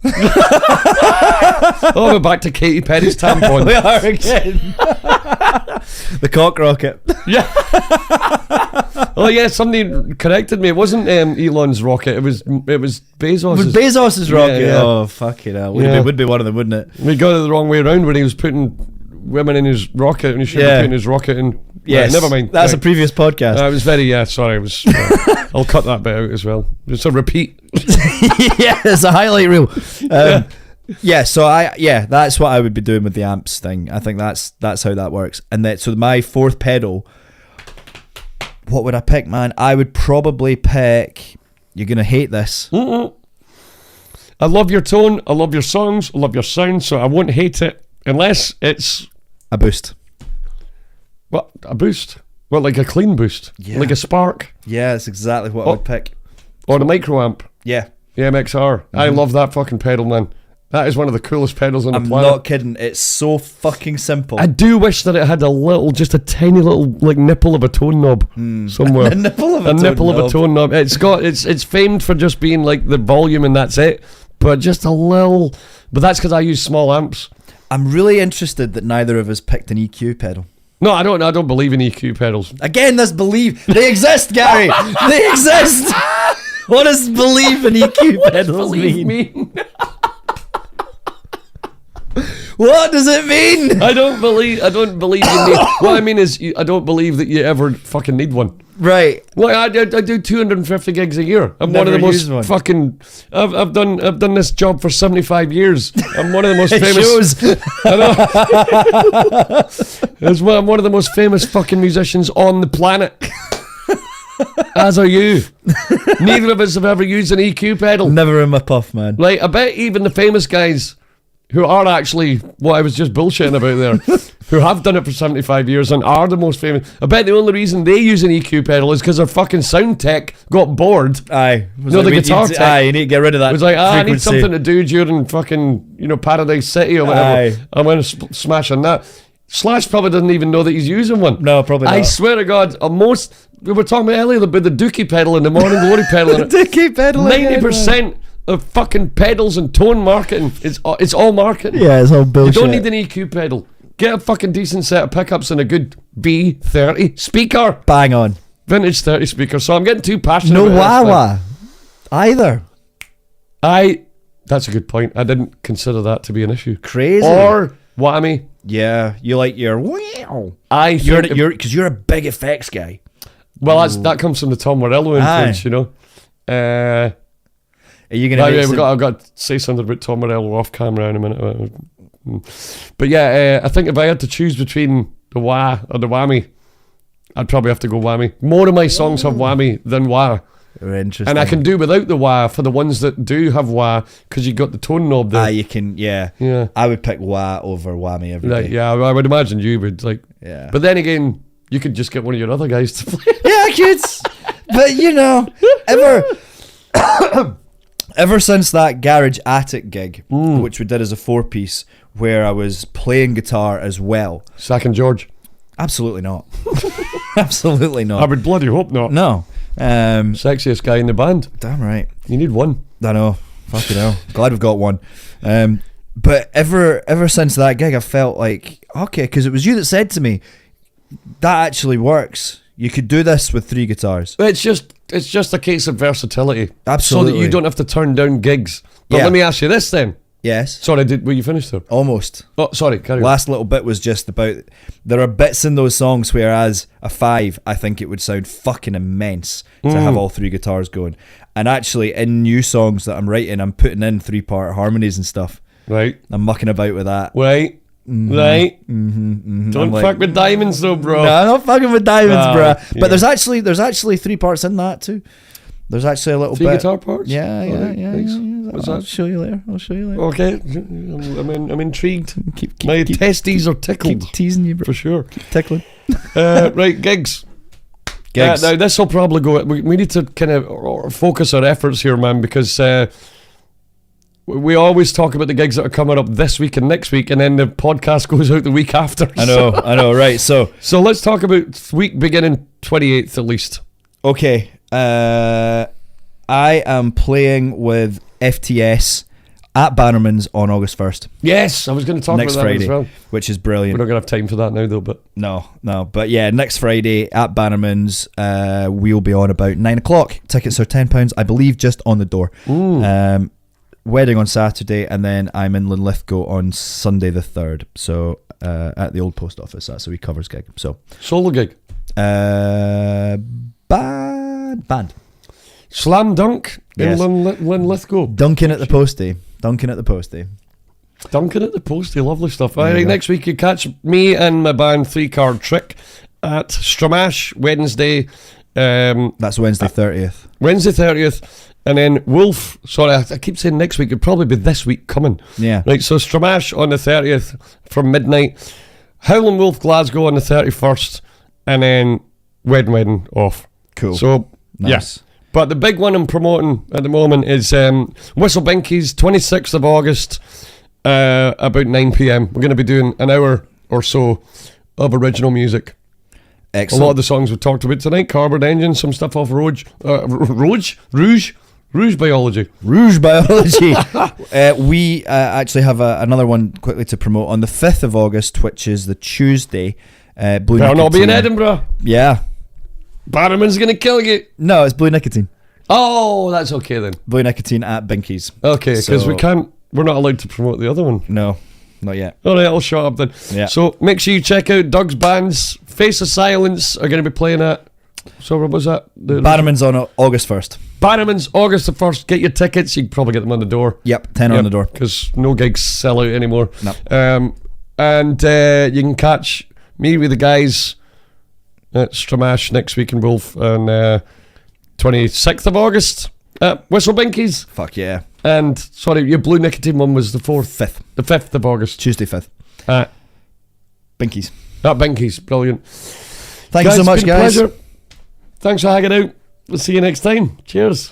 Oh, we're back to Katy Perry's tampon. We are again. The cock rocket. Yeah. Oh yeah, somebody corrected me. It wasn't Elon's rocket. It was Bezos'. It was Bezos' rocket. Yeah. Oh, fucking hell. Would be one of them, wouldn't it? We got it the wrong way around when he was putting women in his rocket, and he should be putting his rocket in. Yes. Never mind. That's a previous podcast. I was very sorry. I was. I'll cut that bit out as well. It's a repeat. Yeah, it's a highlight reel. So that's what I would be doing with the amps thing. I think that's how that works. And so my fourth pedal, what would I pick, man? I would probably pick, you're gonna hate this. I love your tone, I love your songs, I love your sound, so I won't hate it unless it's a boost. What, a boost? Well, like a clean boost, like a spark. Yeah, that's exactly what I would pick. Or the micro amp. Yeah. The MXR. I love that fucking pedal, man. That is one of the coolest pedals on the planet. I'm not kidding. It's so fucking simple. I do wish that it had just a tiny little like nipple of a tone knob somewhere. A nipple of a tone knob. It's famed for just being like the volume and that's it. But just a little. But that's because I use small amps. I'm really interested that neither of us picked an EQ pedal. No, I don't believe in EQ pedals. Again, this believe they exist, Gary. They exist. What does believe in EQ pedals mean? What does it mean? I don't believe you need. What I mean is, I don't believe that you ever fucking need one. Right. Like I do 250 gigs a year. I'm one of the most fucking. I've done this job for 75 years. I'm one of the most famous. I know. I'm one of the most famous fucking musicians on the planet. As are you. Neither of us have ever used an EQ pedal. Never in my puff, man. Like I bet even the famous guys, who are actually what I was just bullshitting about there, who have done it for 75 years and are the most famous, I bet the only reason they use an EQ pedal is because their fucking sound tech got bored. Aye. No, the guitar tech. Aye, you need to get rid of that. It was like, I need something to do during fucking, Paradise City or whatever. Aye. I'm going to smash on that. Slash probably doesn't even know that he's using one. No, probably not. I swear to God, we were talking about earlier about the Dookie pedal and the Morning Glory pedal. Dookie pedal. 90% of fucking pedals and tone marketing, it's all marketing. Yeah, it's all bullshit. You don't need an EQ pedal. Get a fucking decent set of pickups and a good B30 speaker. Bang on. Vintage 30 speaker. So I'm getting too passionate. No about wah-wah either. That's a good point. I didn't consider that to be an issue. Crazy. Or whammy. Yeah, you like your wow. You're because you're a big effects guy. Well, that comes from the Tom Morello influence, Are you gonna? I've got to say something about Tom Morello off camera in a minute. But yeah, I think if I had to choose between the wah or the whammy, I'd probably have to go whammy. More of my songs have whammy than wah. Interesting. And I can do without the wah for the ones that do have wah because you got the tone knob there. You can, yeah. I would pick wah over whammy every day. Yeah, I would imagine you would like. Yeah. But then again, you could just get one of your other guys to play. Yeah, kids. But ever since that Garage Attic gig, which we did as a 4-piece, where I was playing guitar as well. Sack and George. Absolutely not. Absolutely not. I would bloody hope not. No. Sexiest guy in the band. Damn right. You need one. I know. Fucking hell. Glad we've got one. But ever since that gig, I felt like, okay, because it was you that said to me, that actually works. You could do this with 3 guitars. It's just a case of versatility. Absolutely. So that you don't have to turn down gigs. But let me ask you this then. Yes. Sorry, were you finished there? Almost. Oh, sorry, carry on. Last little bit was just about, there are bits in those songs where as a 5, I think it would sound fucking immense to have all 3 guitars going. And actually, in new songs that I'm writing, I'm putting in 3-part harmonies and stuff. Right. I'm mucking about with that. Right. Right. Don't fuck with diamonds though, bro. No, I'm not fucking with diamonds, bro. Yeah. But there's actually 3 parts in that too. There's actually a little 3 bit. guitar parts? Yeah. Nice. What's that? I'll show you later. Okay. I'm intrigued. Keep My testes are tickled. Keep teasing you, bro. For sure. Keep tickling. Right, gigs. Gigs. Now this will probably go. We need to kind of focus our efforts here, man, because we always talk about the gigs that are coming up this week and next week, and then the podcast goes out the week after. I know. Right. So let's talk about week beginning 28th at least. Okay. I am playing with FTS at Bannerman's on August 1st. Yes, I was going to talk next about that Friday, as well. which is We're brilliant. not going to have time for that now, though. But No. But yeah, next Friday at Bannerman's, we'll be on about 9 o'clock. Tickets are £10, I believe, just on the door. Wedding on Saturday, and then I'm in Linlithgow on Sunday the 3rd. So at the old post office, that's a wee covers gig. So solo gig. Band. Slam dunk in Yes. Linlithgow. Duncan at the postie. Dunking at the postie, lovely stuff. All right, next week you catch me and my band 3-Card Trick at Stramash Wednesday. That's Wednesday 30th. Wednesday 30th. And then Wolf, sorry, I keep saying next week, it'd probably be this week coming. Yeah. Right, so Stramash on the 30th from midnight. Howlin' Wolf Glasgow on the 31st. And then Wedding off. Cool. So, Nice. yes. But the big one I'm promoting at the moment is Whistle Binkies, 26th of August, about 9 p.m. We're going to be doing an hour or so of original music. Excellent. A lot of the songs we've talked about tonight, Cardboard Engine, some stuff off Rouge Biology. Rouge Biology. We actually have another one quickly to promote on the 5th of August, which is the Tuesday. Blue Better not be in Nicotine. Edinburgh. Yeah. Bannerman's going to kill you. No, it's Blue Nicotine. Oh, that's okay then. Blue Nicotine at Binkies. Okay, because So- we're not allowed to promote the other one. No, not yet. All right, I'll shut up then. Yeah. So make sure you check out Doug's bands. Face of Silence are going to be playing at. So what was that? Bannerman's on August 1st. Bannerman's August the 1st. Get your tickets. You can probably get them on the door. Yep, 10 on the door. Because no gigs sell out anymore. No. And you can catch me with the guys at Stramash next week in Wolf on 26th of August at Whistle Binkies. Fuck yeah. And, sorry, your Blue Nicotine one was the 4th. 5th. The 5th of August. Tuesday 5th. At Binkies. Binkies. Brilliant. Thank you so much, it's been a guys. pleasure. Thanks for hanging out. We'll see you next time. Cheers.